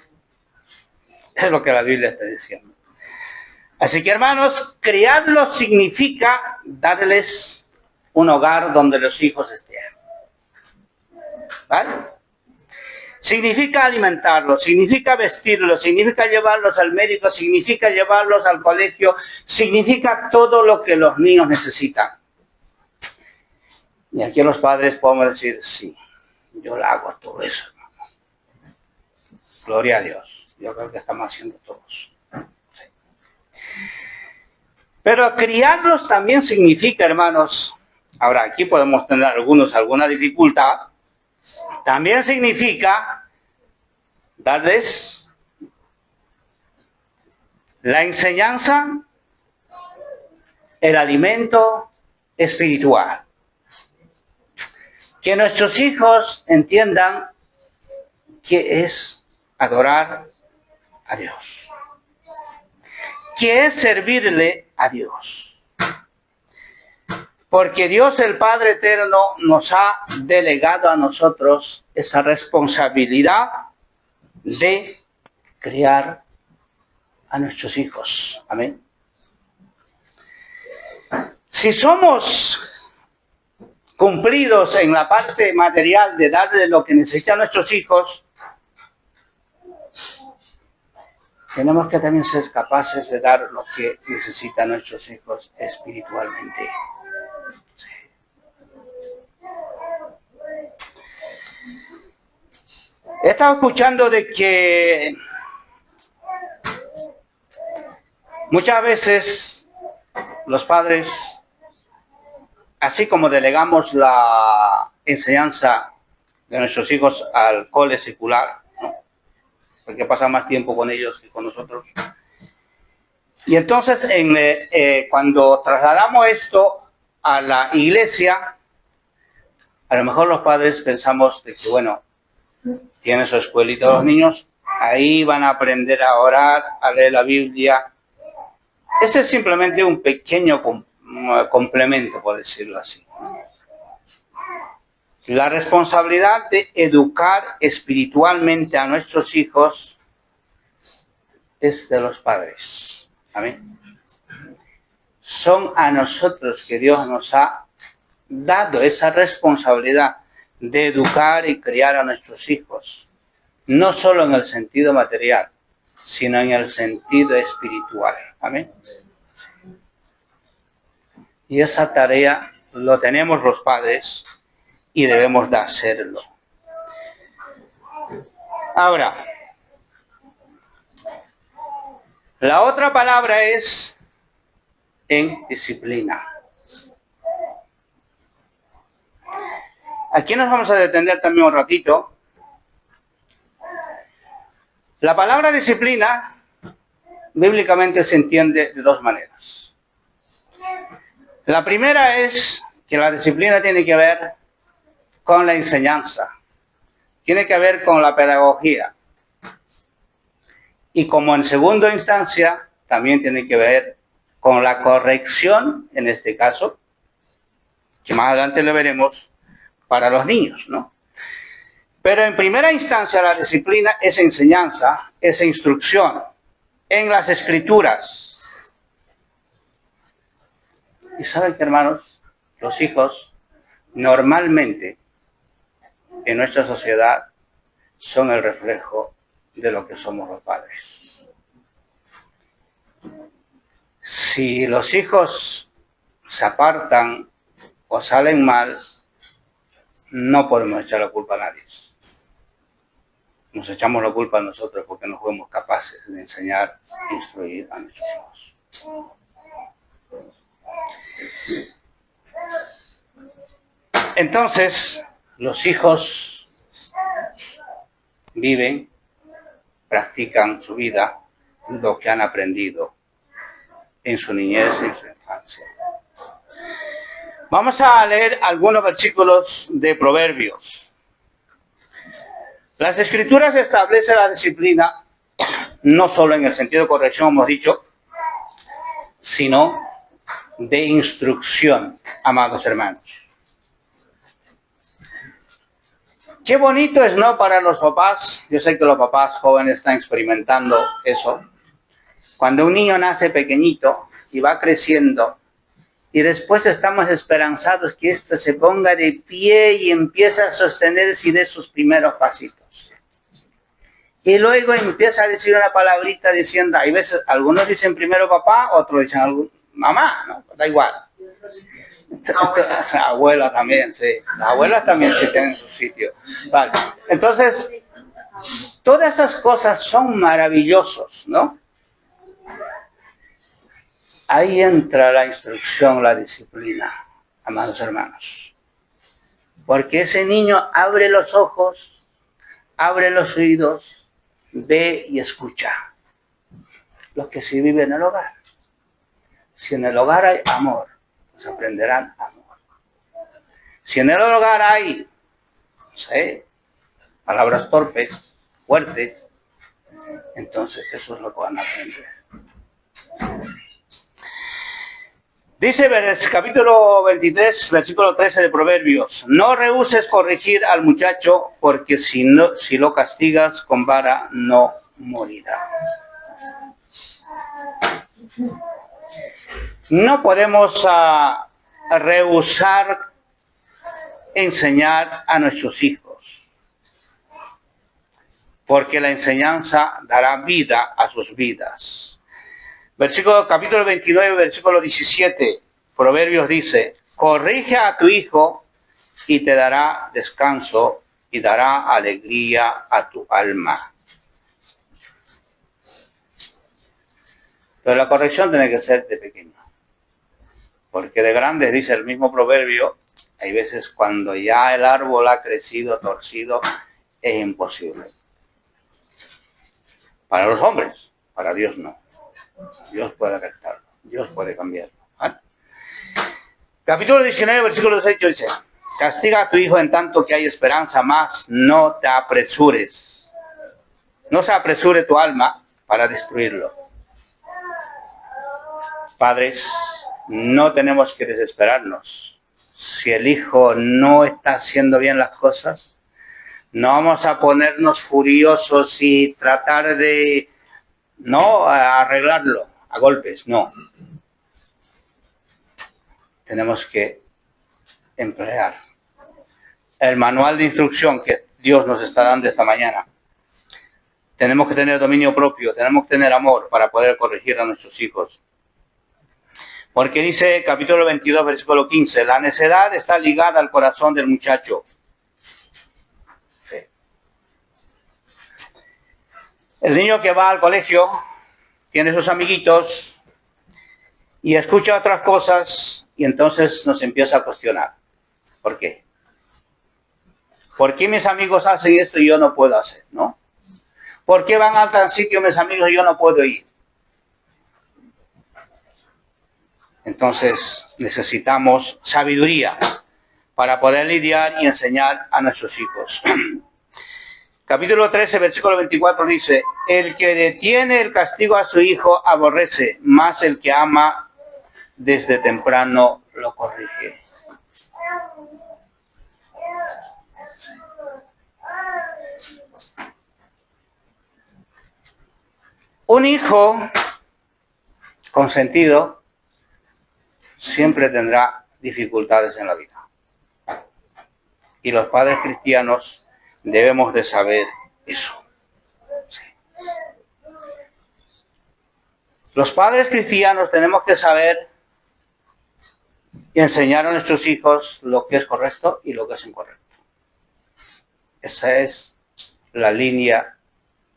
Es lo que la Biblia está diciendo. Así que, hermanos, criarlos significa darles un hogar donde los hijos estén. ¿Vale? Significa alimentarlos, significa vestirlos, significa llevarlos al médico, significa llevarlos al colegio, significa todo lo que los niños necesitan. Y aquí los padres podemos decir, sí, yo lo hago todo eso. Gloria a Dios. Yo creo que estamos haciendo todos. Sí. Pero criarlos también significa, hermanos, ahora aquí podemos tener alguna dificultad, también significa darles la enseñanza, el alimento espiritual. Que nuestros hijos entiendan qué es adorar a Dios, qué es servirle a Dios. Porque Dios el Padre Eterno nos ha delegado a nosotros esa responsabilidad de criar a nuestros hijos. Amén. Si somos cumplidos en la parte material de darle lo que necesitan nuestros hijos, tenemos que también ser capaces de dar lo que necesitan nuestros hijos espiritualmente. He estado escuchando de que muchas veces los padres, así como delegamos la enseñanza de nuestros hijos al cole secular, ¿no? Porque pasa más tiempo con ellos que con nosotros. Y entonces, cuando trasladamos esto a la iglesia, a lo mejor los padres pensamos de que, bueno, tienen su escuelita los niños, ahí van a aprender a orar, a leer la Biblia. Ese es simplemente un pequeño complemento, por decirlo así. La responsabilidad de educar espiritualmente a nuestros hijos es de los padres. Amén. Son a nosotros que Dios nos ha dado esa responsabilidad de educar y criar a nuestros hijos, no solo en el sentido material, sino en el sentido espiritual. Amén. Y esa tarea lo tenemos los padres y debemos de hacerlo. Ahora, la otra palabra es en disciplina. Aquí nos vamos a detener también un ratito. La palabra disciplina bíblicamente se entiende de dos maneras. La primera es que la disciplina tiene que ver con la enseñanza, tiene que ver con la pedagogía. Y como en segunda instancia, también tiene que ver con la corrección, en este caso, que más adelante lo veremos, para los niños, ¿no? Pero en primera instancia la disciplina es enseñanza, es instrucción en las escrituras. Y saben que, hermanos, los hijos normalmente en nuestra sociedad son el reflejo de lo que somos los padres. Si los hijos se apartan o salen mal, no podemos echar la culpa a nadie. Nos echamos la culpa a nosotros porque no fuimos capaces de enseñar e instruir a nuestros hijos. Entonces, los hijos viven, practican su vida, lo que han aprendido en su niñez y en su infancia. Vamos a leer algunos versículos de Proverbios. Las Escrituras establecen la disciplina no solo en el sentido de corrección, hemos dicho, sino de instrucción, amados hermanos. Qué bonito es, ¿no?, para los papás. Yo sé que los papás jóvenes están experimentando eso. Cuando un niño nace pequeñito y va creciendo, y después estamos esperanzados que éste se ponga de pie y empiece a sostenerse y dé sus primeros pasitos. Y luego empieza a decir una palabrita diciendo, hay veces, algunos dicen primero papá, otros dicen mamá, ¿no? Da igual. Abuela también, sí. Las abuelas también sí tienen su sitio. Vale. Entonces, todas esas cosas son maravillosos, ¿no? Ahí entra la instrucción, la disciplina, amados hermanos. Porque ese niño abre los ojos, abre los oídos, ve y escucha lo que se vive en el hogar. Si en el hogar hay amor, pues aprenderán amor. Si en el hogar hay, no sé, palabras torpes, fuertes, entonces eso es lo que van a aprender. Dice capítulo 23, versículo 13 de Proverbios, no rehuses corregir al muchacho, porque si lo castigas con vara no morirá. No podemos rehusar enseñar a nuestros hijos, porque la enseñanza dará vida a sus vidas. Capítulo 29, versículo 17, Proverbios dice, corrige a tu hijo y te dará descanso y dará alegría a tu alma. Pero la corrección tiene que ser de pequeño, porque de grandes, dice el mismo proverbio, hay veces cuando ya el árbol ha crecido, torcido, es imposible. Para los hombres, para Dios no. Dios puede rectarlo, Dios puede cambiarlo. ¿Vale? Capítulo 19, versículo 18 dice, castiga a tu hijo en tanto que hay esperanza, mas no te apresures. No se apresure tu alma para destruirlo. Padres, no tenemos que desesperarnos si el hijo no está haciendo bien las cosas, no vamos a ponernos furiosos y tratar de no arreglarlo a golpes, no. Tenemos que emplear el manual de instrucción que Dios nos está dando esta mañana. Tenemos que tener dominio propio, tenemos que tener amor para poder corregir a nuestros hijos. Porque dice capítulo 22, versículo 15, la necedad está ligada al corazón del muchacho. Sí. El niño que va al colegio tiene sus amiguitos y escucha otras cosas y entonces nos empieza a cuestionar. ¿Por qué? ¿Por qué mis amigos hacen esto y yo no puedo hacer? ¿No? ¿Por qué van a tal sitio mis amigos y yo no puedo ir? Entonces necesitamos sabiduría para poder lidiar y enseñar a nuestros hijos. Capítulo 13, versículo 24 dice, el que detiene el castigo a su hijo aborrece, mas el que ama desde temprano lo corrige. Un hijo consentido siempre tendrá dificultades en la vida. Y los padres cristianos debemos de saber eso. Sí. Los padres cristianos tenemos que saber y enseñar a nuestros hijos lo que es correcto y lo que es incorrecto. Esa es la línea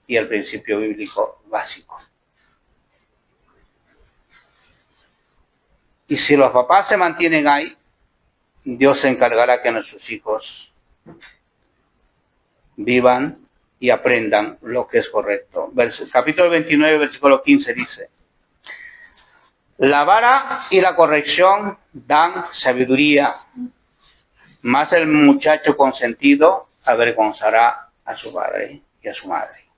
y el principio bíblico básico. Y si los papás se mantienen ahí, Dios se encargará que nuestros hijos vivan y aprendan lo que es correcto. Capítulo 29, versículo 15 dice, la vara y la corrección dan sabiduría, mas el muchacho consentido avergonzará a su padre y a su madre.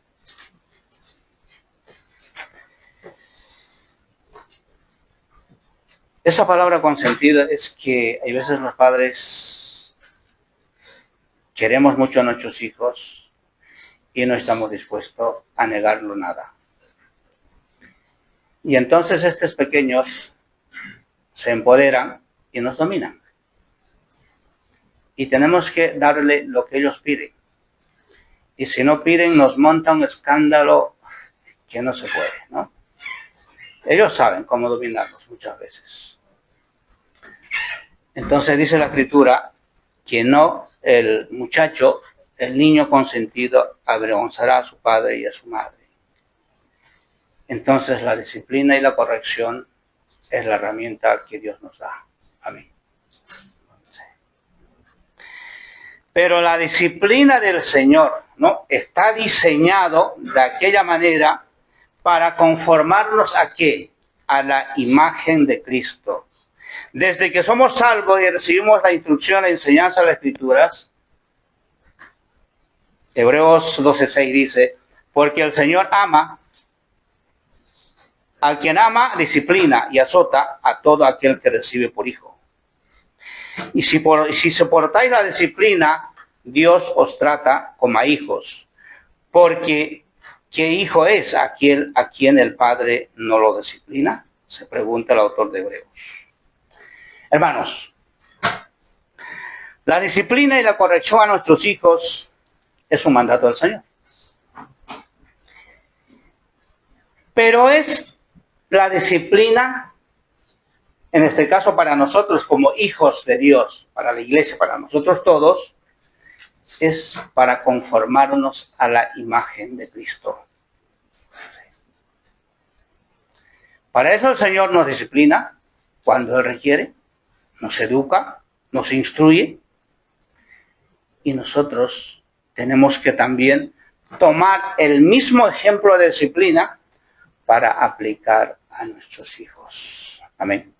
Esa palabra consentido es que hay veces los padres queremos mucho a nuestros hijos y no estamos dispuestos a negarlo nada. Y entonces estos pequeños se empoderan y nos dominan. Y tenemos que darle lo que ellos piden. Y si no piden, nos monta un escándalo que no se puede, ¿no? Ellos saben cómo dominarnos muchas veces. Entonces dice la Escritura que no el muchacho, el niño consentido, avergonzará a su padre y a su madre. Entonces la disciplina y la corrección es la herramienta que Dios nos da. Amén. Pero la disciplina del Señor, ¿no? Está diseñado de aquella manera para conformarnos ¿a qué? A la imagen de Cristo. Desde que somos salvos y recibimos la instrucción, la enseñanza de las Escrituras, Hebreos 12:6 dice, porque el Señor ama, al quien ama, disciplina y azota a todo aquel que recibe por hijo. Y si soportáis la disciplina, Dios os trata como a hijos, porque ¿qué hijo es aquel a quien el Padre no lo disciplina? Se pregunta el autor de Hebreos. Hermanos, la disciplina y la corrección a nuestros hijos es un mandato del Señor. Pero es la disciplina, en este caso para nosotros como hijos de Dios, para la iglesia, para nosotros todos, es para conformarnos a la imagen de Cristo. Para eso el Señor nos disciplina cuando Él requiere, nos educa, nos instruye, y nosotros tenemos que también tomar el mismo ejemplo de disciplina para aplicar a nuestros hijos. Amén.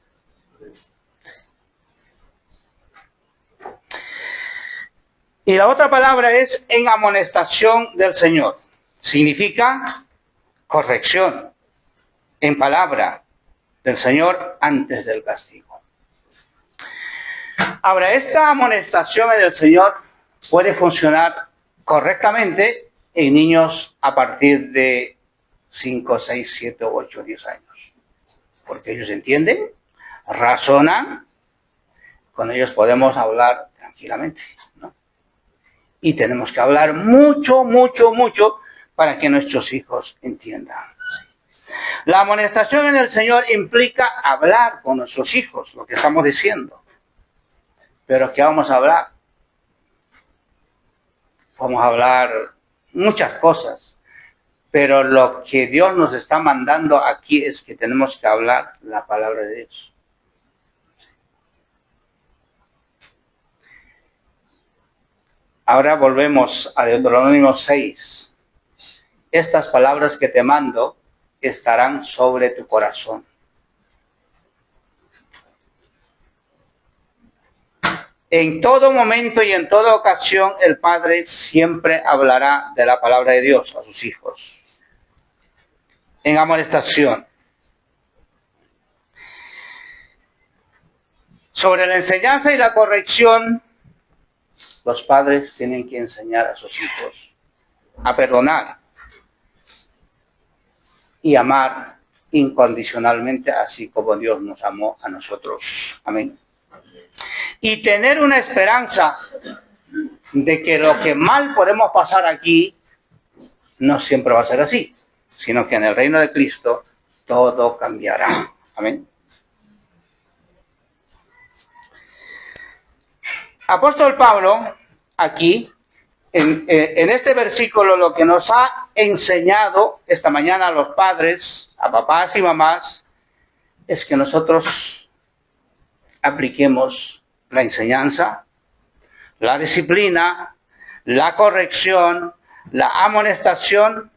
Y la otra palabra es en amonestación del Señor. Significa corrección en palabra del Señor antes del castigo. Ahora, esta amonestación del Señor puede funcionar correctamente en niños a partir de 5, 6, 7, 8, 10 años. Porque ellos entienden, razonan, con ellos podemos hablar tranquilamente, ¿no? Y tenemos que hablar mucho, mucho, mucho para que nuestros hijos entiendan. La amonestación en el Señor implica hablar con nuestros hijos, lo que estamos diciendo. Pero ¿qué vamos a hablar? Vamos a hablar muchas cosas. Pero lo que Dios nos está mandando aquí es que tenemos que hablar la palabra de Dios. Ahora volvemos a Deuteronomio 6. Estas palabras que te mando estarán sobre tu corazón. En todo momento y en toda ocasión, el Padre siempre hablará de la palabra de Dios a sus hijos. En amonestación. Sobre la enseñanza y la corrección, los padres tienen que enseñar a sus hijos a perdonar y amar incondicionalmente, así como Dios nos amó a nosotros. Amén. Y tener una esperanza de que lo que mal podemos pasar aquí no siempre va a ser así, sino que en el reino de Cristo todo cambiará. Amén. Apóstol Pablo, aquí, en este versículo, lo que nos ha enseñado esta mañana a los padres, a papás y mamás, es que nosotros apliquemos la enseñanza, la disciplina, la corrección, la amonestación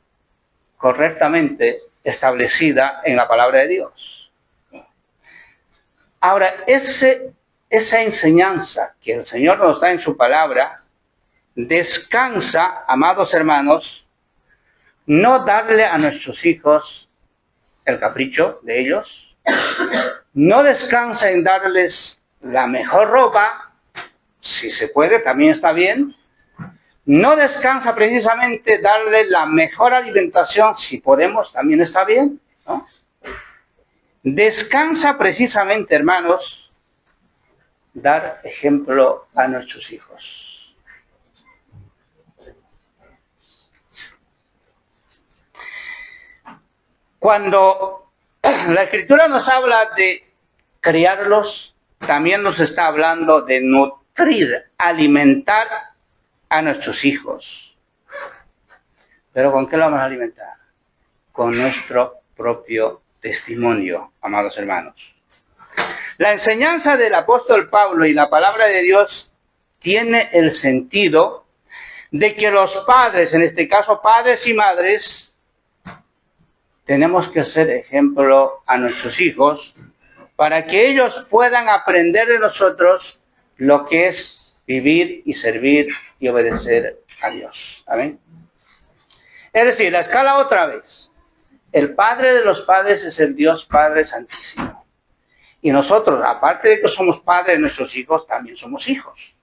correctamente establecida en la palabra de Dios. Ahora, esa enseñanza que el Señor nos da en su palabra descansa, amados hermanos, no darle a nuestros hijos el capricho de ellos, no descansa en darles la mejor ropa, si se puede, también está bien, no descansa precisamente darle la mejor alimentación, si podemos, también está bien, ¿no? Descansa precisamente, hermanos, dar ejemplo a nuestros hijos. Cuando la Escritura nos habla de criarlos, también nos está hablando de nutrir, alimentar a nuestros hijos. ¿Pero con qué lo vamos a alimentar? Con nuestro propio testimonio, amados hermanos. La enseñanza del apóstol Pablo y la palabra de Dios tiene el sentido de que los padres, en este caso padres y madres, tenemos que ser ejemplo a nuestros hijos para que ellos puedan aprender de nosotros lo que es vivir y servir y obedecer a Dios. Amén. Es decir, la escala otra vez. El Padre de los padres es el Dios Padre Santísimo. Y nosotros, aparte de que somos padres de nuestros hijos, también somos hijos.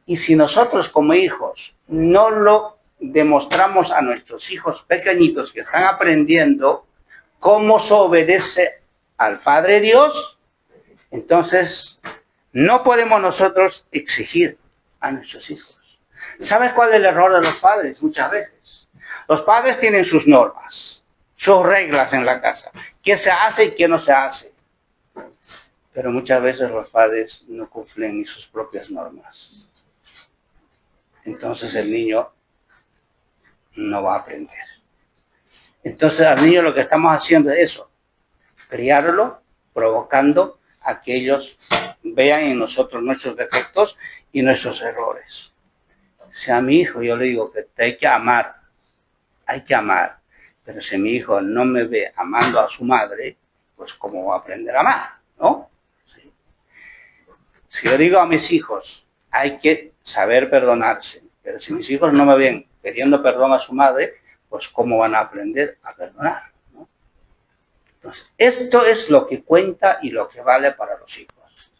Y si nosotros como hijos no lo demostramos a nuestros hijos pequeñitos que están aprendiendo cómo se obedece al Padre Dios, entonces no podemos nosotros exigir a nuestros hijos. ¿Sabes cuál es el error de los padres? Muchas veces. Los padres tienen sus normas, sus reglas en la casa. ¿Qué se hace y qué no se hace? Pero muchas veces los padres no cumplen ni sus propias normas. Entonces el niño no va a aprender. Entonces al niño lo que estamos haciendo es eso, criarlo, provocando a que ellos vean en nosotros nuestros defectos y nuestros errores. Si a mi hijo yo le digo que te hay que amar, pero si mi hijo no me ve amando a su madre, pues ¿cómo va a aprender a amar? ¿No? Sí. Si yo digo a mis hijos, hay que saber perdonarse, pero si mis hijos no me ven pidiendo perdón a su madre, pues ¿cómo van a aprender a perdonar? ¿No? Entonces, esto es lo que cuenta y lo que vale para los hijos.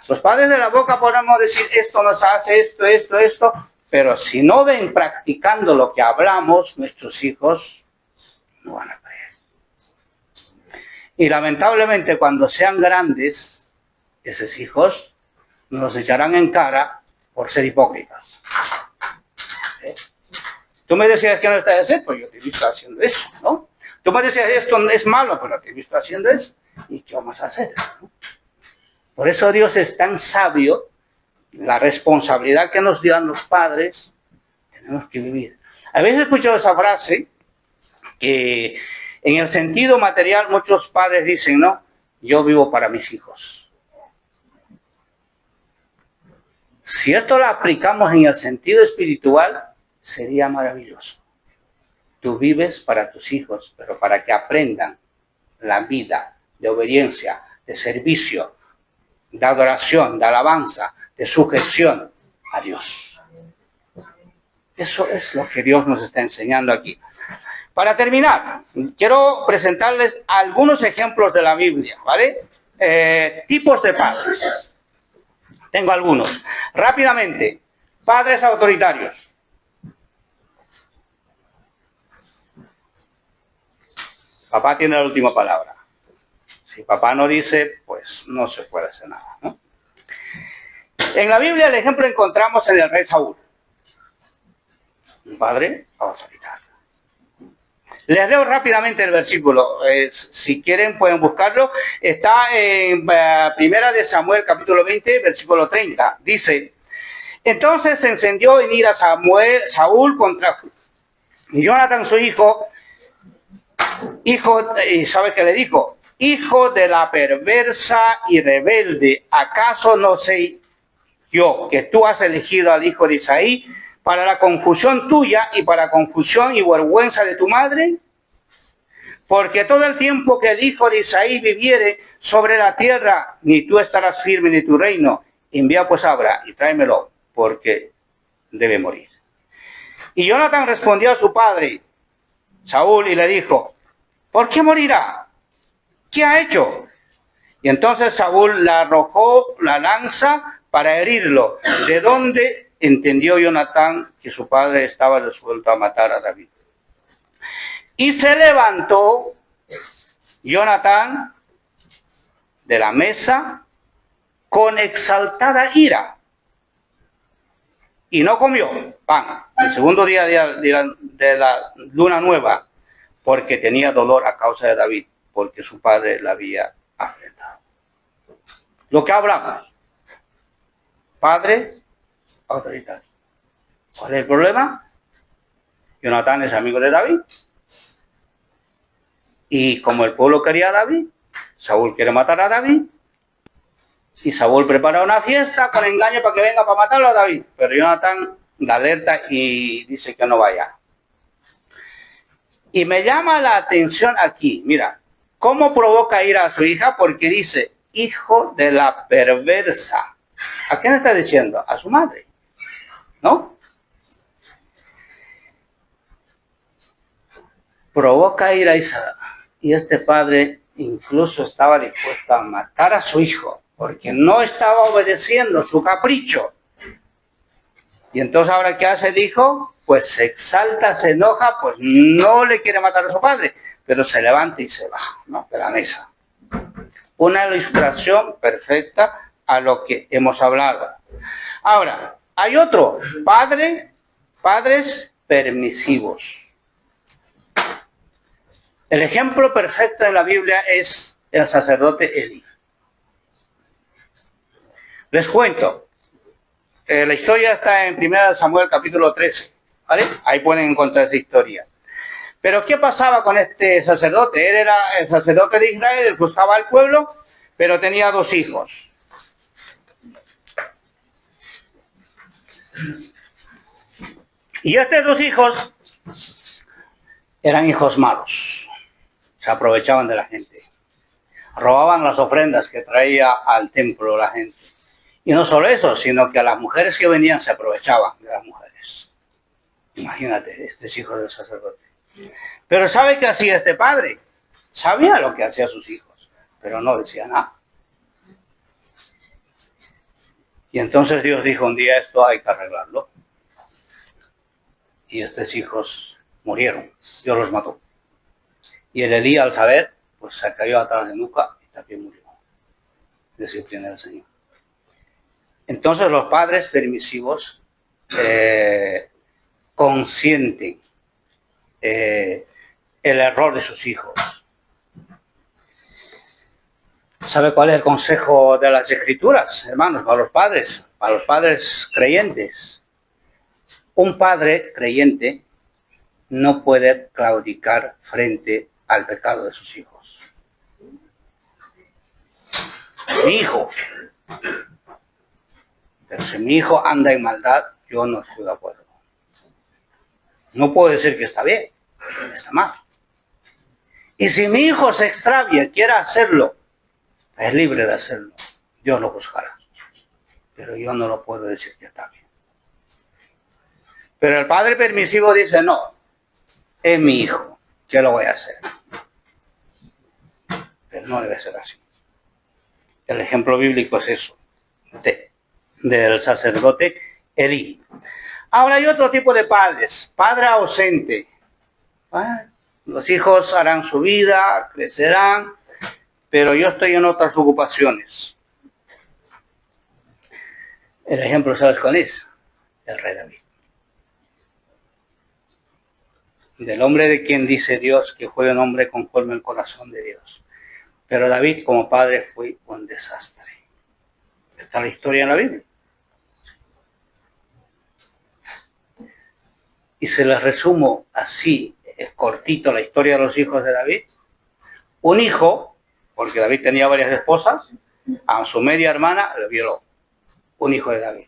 Los padres de la boca podemos decir, esto nos hace esto, pero si no ven practicando lo que hablamos, nuestros hijos no van a creer. Y lamentablemente cuando sean grandes, esos hijos nos echarán en cara por ser hipócritas. Tú me decías que no estás haciendo, pues yo te he visto haciendo eso, ¿no? Tú me decías esto es malo, pero te he visto haciendo eso. ¿Y qué vamos a hacer? ¿No? Por eso Dios es tan sabio, la responsabilidad que nos dan los padres, tenemos que vivir. A veces he escuchado esa frase, que en el sentido material muchos padres dicen, no, yo vivo para mis hijos. Si esto lo aplicamos en el sentido espiritual, sería maravilloso. Tú vives para tus hijos, pero para que aprendan la vida de obediencia, de servicio, de adoración, de alabanza, de sujeción a Dios. Eso es lo que Dios nos está enseñando aquí. Para terminar, quiero presentarles algunos ejemplos de la Biblia, ¿vale? Tipos de padres. Tengo algunos. Rápidamente, padres autoritarios. Papá tiene la última palabra. Si papá no dice, pues no se puede hacer nada, ¿no? En la Biblia el ejemplo encontramos en el rey Saúl. Un padre autoritario. Les leo rápidamente el versículo. Si quieren pueden buscarlo. Está en Primera de Samuel, capítulo 20, versículo 30. Dice, entonces se encendió en ira Saúl contra Jonatán su hijo, y ¿sabe qué le dijo? Hijo de la perversa y rebelde, ¿acaso no sé yo que tú has elegido al hijo de Isaí para la confusión tuya y para confusión y vergüenza de tu madre? Porque todo el tiempo que el hijo de Isaí viviere sobre la tierra, ni tú estarás firme ni tu reino. Envía pues ahora y tráemelo, porque debe morir. Y Jonatán respondió a su padre, Saúl, y le dijo, ¿por qué morirá? ¿Qué ha hecho? Y entonces Saúl le arrojó la lanza para herirlo, de donde entendió Jonatán que su padre estaba resuelto a matar a David. Y se levantó Jonatán de la mesa con exaltada ira y no comió pan el segundo día de la luna nueva, porque tenía dolor a causa de David, porque su padre la había afrentado. Lo que hablamos, padre autoritario. ¿Cuál es el problema? Jonatán es amigo de David, y como el pueblo quería a David, Saúl quiere matar a David, y Saúl prepara una fiesta con engaño para que venga para matarlo a David, pero Jonatán da alerta y dice que no vaya. Y me llama la atención aquí, mira, cómo provoca ira a su hija, porque dice, hijo de la perversa. ¿A quién está diciendo? A su madre, ¿no? Provoca ira a Isaac. Y este padre incluso estaba dispuesto a matar a su hijo, porque no estaba obedeciendo su capricho. Y entonces ahora ¿qué hace el hijo? Pues se exalta, se enoja, pues no le quiere matar a su padre, pero se levanta y se va, ¿no?, de la mesa. Una ilustración perfecta a lo que hemos hablado. Ahora, hay otro, padres permisivos. El ejemplo perfecto en la Biblia es el sacerdote Eli. Les cuento. La historia está en 1 Samuel capítulo 13, ¿vale? Ahí pueden encontrar esa historia. Pero ¿qué pasaba con este sacerdote? Él era el sacerdote de Israel, él juzgaba al pueblo, pero tenía 2 hijos. Y estos 2 hijos eran hijos malos. Se aprovechaban de la gente. Robaban las ofrendas que traía al templo la gente. Y no solo eso, sino que a las mujeres que venían se aprovechaban de las mujeres. Imagínate, este es hijo del sacerdote. Pero ¿sabe qué hacía este padre? Sabía lo que hacía sus hijos, pero no decía nada. Y entonces Dios dijo un día, esto hay que arreglarlo. Y estos hijos murieron, Dios los mató. Y el Elí, al saber, pues se cayó atrás de nuca y también murió. Disciplina del Señor. Entonces los padres permisivos consienten el error de sus hijos. ¿Sabe cuál es el consejo de las Escrituras, hermanos? Para los padres creyentes. Un padre creyente no puede claudicar frente al pecado de sus hijos. Mi hijo, pero si mi hijo anda en maldad, yo no estoy de acuerdo. No puedo decir que está bien, está mal. Y si mi hijo se extravia y quiere hacerlo, es libre de hacerlo. Dios lo buscará. Pero yo no lo puedo decir que está bien. Pero el padre permisivo dice, no, es mi hijo, ¿qué lo voy a hacer? Pero no debe ser así. El ejemplo bíblico es eso, del sacerdote Elí. Ahora hay otro tipo de padres, padre ausente. Los hijos harán su vida, crecerán, pero yo estoy en otras ocupaciones. El ejemplo, ¿sabes cuál es? El rey David. Del hombre de quien dice Dios que fue un hombre conforme al corazón de Dios. Pero David como padre fue un desastre. Está la historia en la Biblia. Y se les resumo así, es cortito la historia de los hijos de David. Un hijo, porque David tenía varias esposas, a su media hermana le violó. Un hijo de David.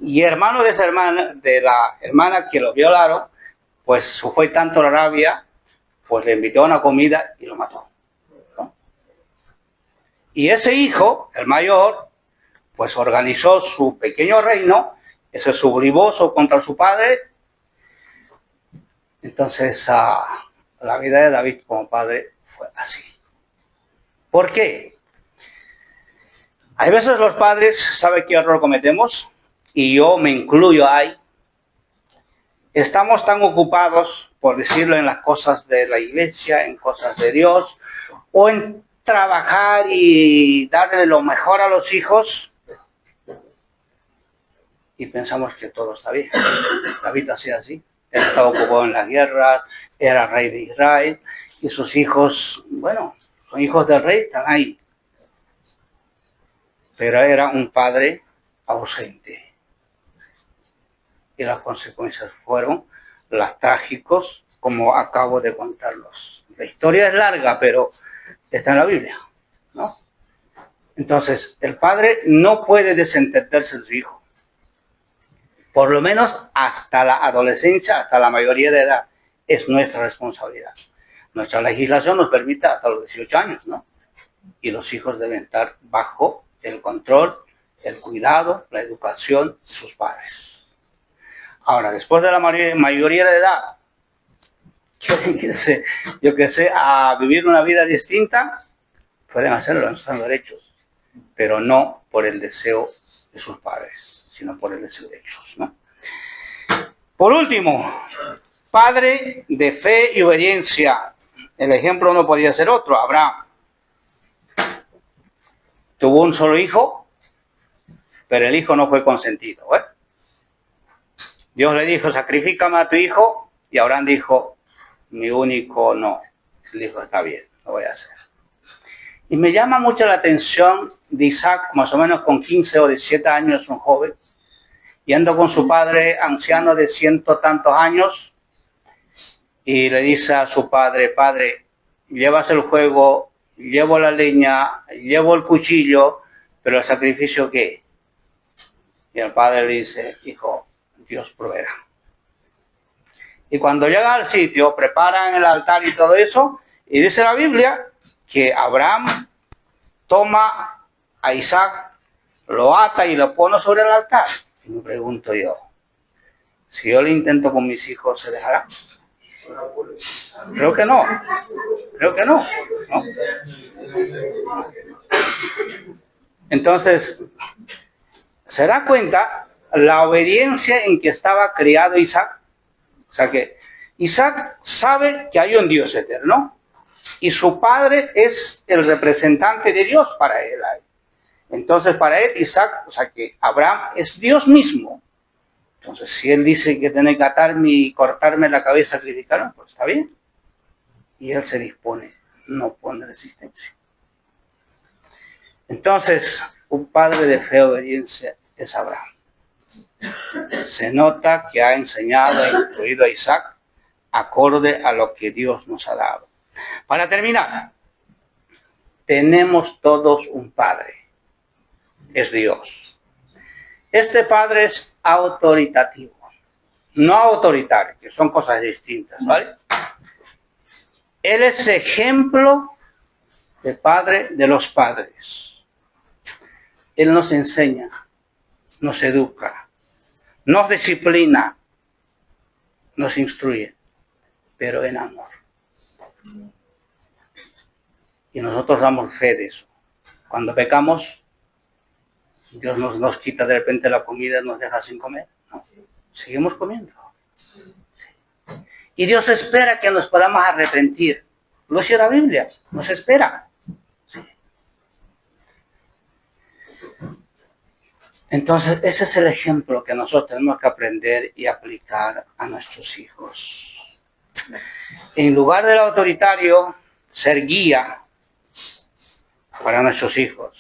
Y hermano de esa hermana, de la hermana que lo violaron, pues fue tanto la rabia, pues le invitó a una comida y lo mató. ¿No? Y ese hijo, el mayor, pues organizó su pequeño reino, se sublevó contra su padre. Entonces, la vida de David como padre fue así. ¿Por qué? Hay veces los padres, ¿sabe qué error cometemos? Y yo me incluyo ahí. Estamos tan ocupados, por decirlo, en las cosas de la iglesia, en cosas de Dios, o en trabajar y darle lo mejor a los hijos, y pensamos que todo está bien. David hacía así. Él estaba ocupado en las guerras, era rey de Israel, y sus hijos, bueno, son hijos del rey, están ahí. Pero era un padre ausente. Y las consecuencias fueron las trágicas, como acabo de contarlos. La historia es larga, pero está en la Biblia, ¿no? Entonces, el padre no puede desentenderse de su hijo. Por lo menos hasta la adolescencia, hasta la mayoría de edad, es nuestra responsabilidad. Nuestra legislación nos permite hasta los 18 años, ¿no? Y los hijos deben estar bajo el control, el cuidado, la educación de sus padres. Ahora, después de la mayoría de edad, yo que sé, a vivir una vida distinta, pueden hacerlo, no están derechos, pero no por el deseo de sus padres, sino por el deseo de ellos, ¿no? Por último, padre de fe y obediencia. El ejemplo no podía ser otro. Abraham tuvo un solo hijo, pero el hijo no fue consentido, ¿eh? Dios le dijo, sacrifícame a tu hijo, y Abraham dijo, mi único no. Él dijo, está bien, lo voy a hacer. Y me llama mucho la atención de Isaac, más o menos con 15 o 17 años, un joven, yendo con su padre anciano de 100 tantos años, y le dice a su padre, padre, llevas el fuego, llevo la leña, llevo el cuchillo, pero el sacrificio ¿qué? Y el padre le dice, hijo, Dios proveerá. Y cuando llegan al sitio, preparan el altar y todo eso, y dice la Biblia que Abraham toma a Isaac, lo ata y lo pone sobre el altar. Y me pregunto yo, si yo lo intento con mis hijos, ¿se dejará? Creo que no. ¿No? Entonces, se da cuenta la obediencia en que estaba criado Isaac. O sea que Isaac sabe que hay un Dios eterno y su padre es el representante de Dios para él. Entonces para él Isaac, o sea que Abraham es Dios mismo. Entonces si él dice que tiene que atarme y cortarme la cabeza, sacrificarme, pues está bien. Y él se dispone, no pone resistencia. Entonces un padre de fe y obediencia es Abraham. Se nota que ha enseñado e instruido a Isaac acorde a lo que Dios nos ha dado. Para terminar, tenemos todos un Padre, es Dios. Este Padre es autoritativo, no autoritario, que son cosas distintas, ¿vale? Él es ejemplo de Padre de los padres. Él nos enseña, nos educa, nos disciplina, nos instruye, pero en amor. Y nosotros damos fe de eso. Cuando pecamos, Dios nos quita de repente la comida y nos deja sin comer. No, seguimos comiendo. Y Dios espera que nos podamos arrepentir. Lo dice la Biblia, nos espera. Entonces, ese es el ejemplo que nosotros tenemos que aprender y aplicar a nuestros hijos. En lugar del autoritario, ser guía para nuestros hijos.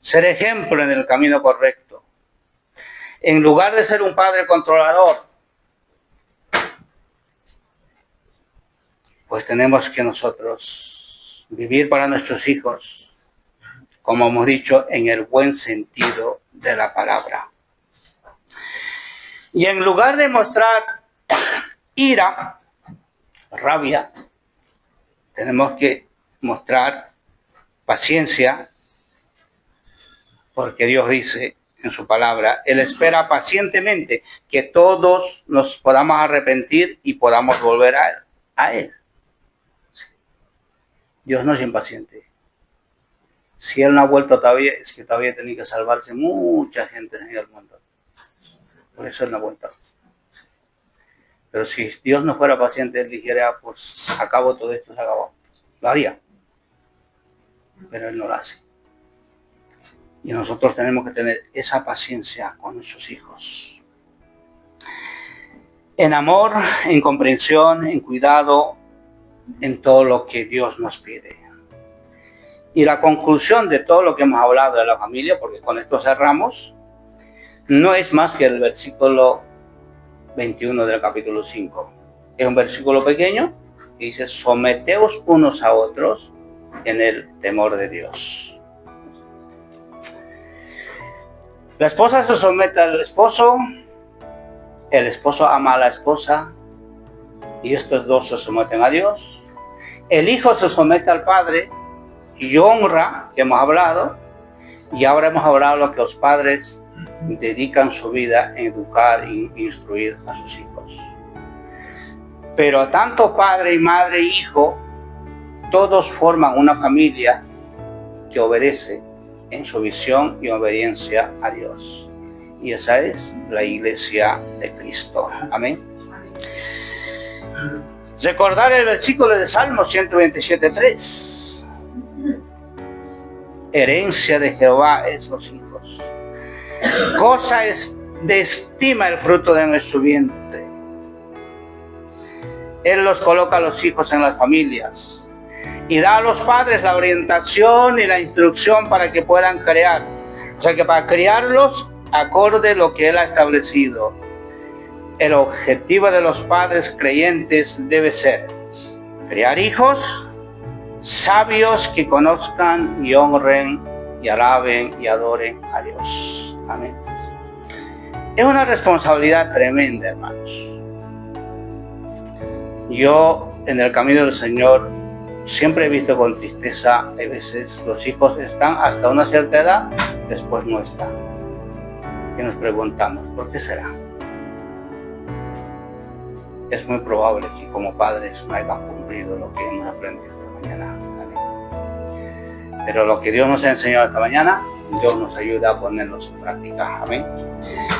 Ser ejemplo en el camino correcto. En lugar de ser un padre controlador, pues tenemos que nosotros vivir para nuestros hijos, como hemos dicho, en el buen sentido de la palabra. Y en lugar de mostrar ira, rabia, tenemos que mostrar paciencia, porque Dios dice en su palabra, Él espera pacientemente que todos nos podamos arrepentir y podamos volver a Él. Dios no es impaciente. Si Él no ha vuelto todavía, es que todavía tiene que salvarse mucha gente en el mundo. Por eso Él no ha vuelto. Pero si Dios no fuera paciente, Él dijera, pues acabo todo esto, se acabó. Lo haría. Pero Él no lo hace. Y nosotros tenemos que tener esa paciencia con nuestros hijos. En amor, en comprensión, en cuidado, en todo lo que Dios nos pide. Y la conclusión de todo lo que hemos hablado de la familia, porque con esto cerramos, no es más que el versículo 21 del capítulo 5. Es un versículo pequeño que dice, someteos unos a otros en el temor de Dios. La esposa se somete al esposo, el esposo ama a la esposa, y estos dos se someten a Dios. El hijo se somete al padre y honra, que hemos hablado, y ahora hemos hablado de lo que los padres dedican su vida en educar e instruir a sus hijos. Pero tanto padre y madre e hijo, todos forman una familia que obedece en su visión y obediencia a Dios. Y esa es la Iglesia de Cristo. Amén. Recordar el versículo de Salmo 127:3. Herencia de Jehová es los hijos. Cosa es de estima el fruto de nuestro vientre. Él los coloca a los hijos en las familias y da a los padres la orientación y la instrucción para que puedan crear. O sea que para criarlos acorde lo que Él ha establecido. El objetivo de los padres creyentes debe ser criar hijos sabios que conozcan y honren y alaben y adoren a Dios. Amén. Es una responsabilidad tremenda, hermanos. Yo, en el camino del Señor, siempre he visto con tristeza, a veces los hijos están hasta una cierta edad, después no están. Y nos preguntamos, ¿por qué será? Es muy probable que como padres no hayan cumplido lo que hemos aprendido esta mañana. Amén. Pero lo que Dios nos ha enseñado esta mañana Dios nos ayude a ponerlos en práctica. Amén.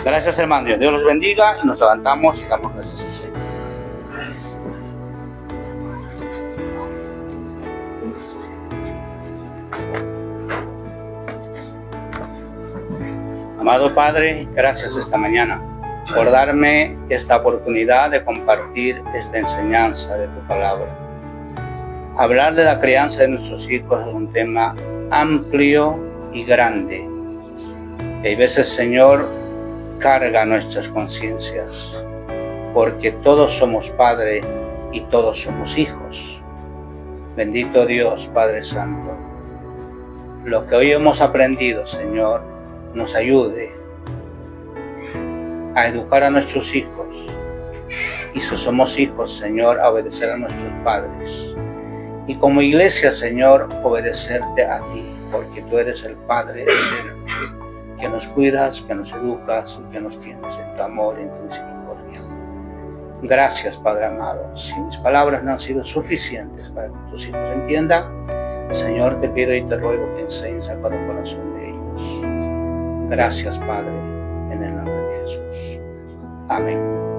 Gracias, hermanos. Dios los bendiga y nos levantamos y damos gracias al Señor. Amado Padre, gracias esta mañana por darme esta oportunidad de compartir esta enseñanza de tu palabra. Hablar de la crianza de nuestros hijos es un tema amplio y grande. Y hay veces, Señor, carga nuestras conciencias, porque todos somos padres y todos somos hijos. Bendito Dios, Padre Santo. Lo que hoy hemos aprendido, Señor, nos ayude a educar a nuestros hijos. Y si somos hijos, Señor, a obedecer a nuestros padres. Y como iglesia, Señor, obedecerte a ti, porque tú eres el Padre que nos cuidas, que nos educas y que nos tienes en tu amor y en tu misericordia. Gracias, Padre amado. Si mis palabras no han sido suficientes para que tus hijos entiendan, Señor, te pido y te ruego que enseñes al corazón de ellos. Gracias, Padre, en el nombre de Jesús. Amén.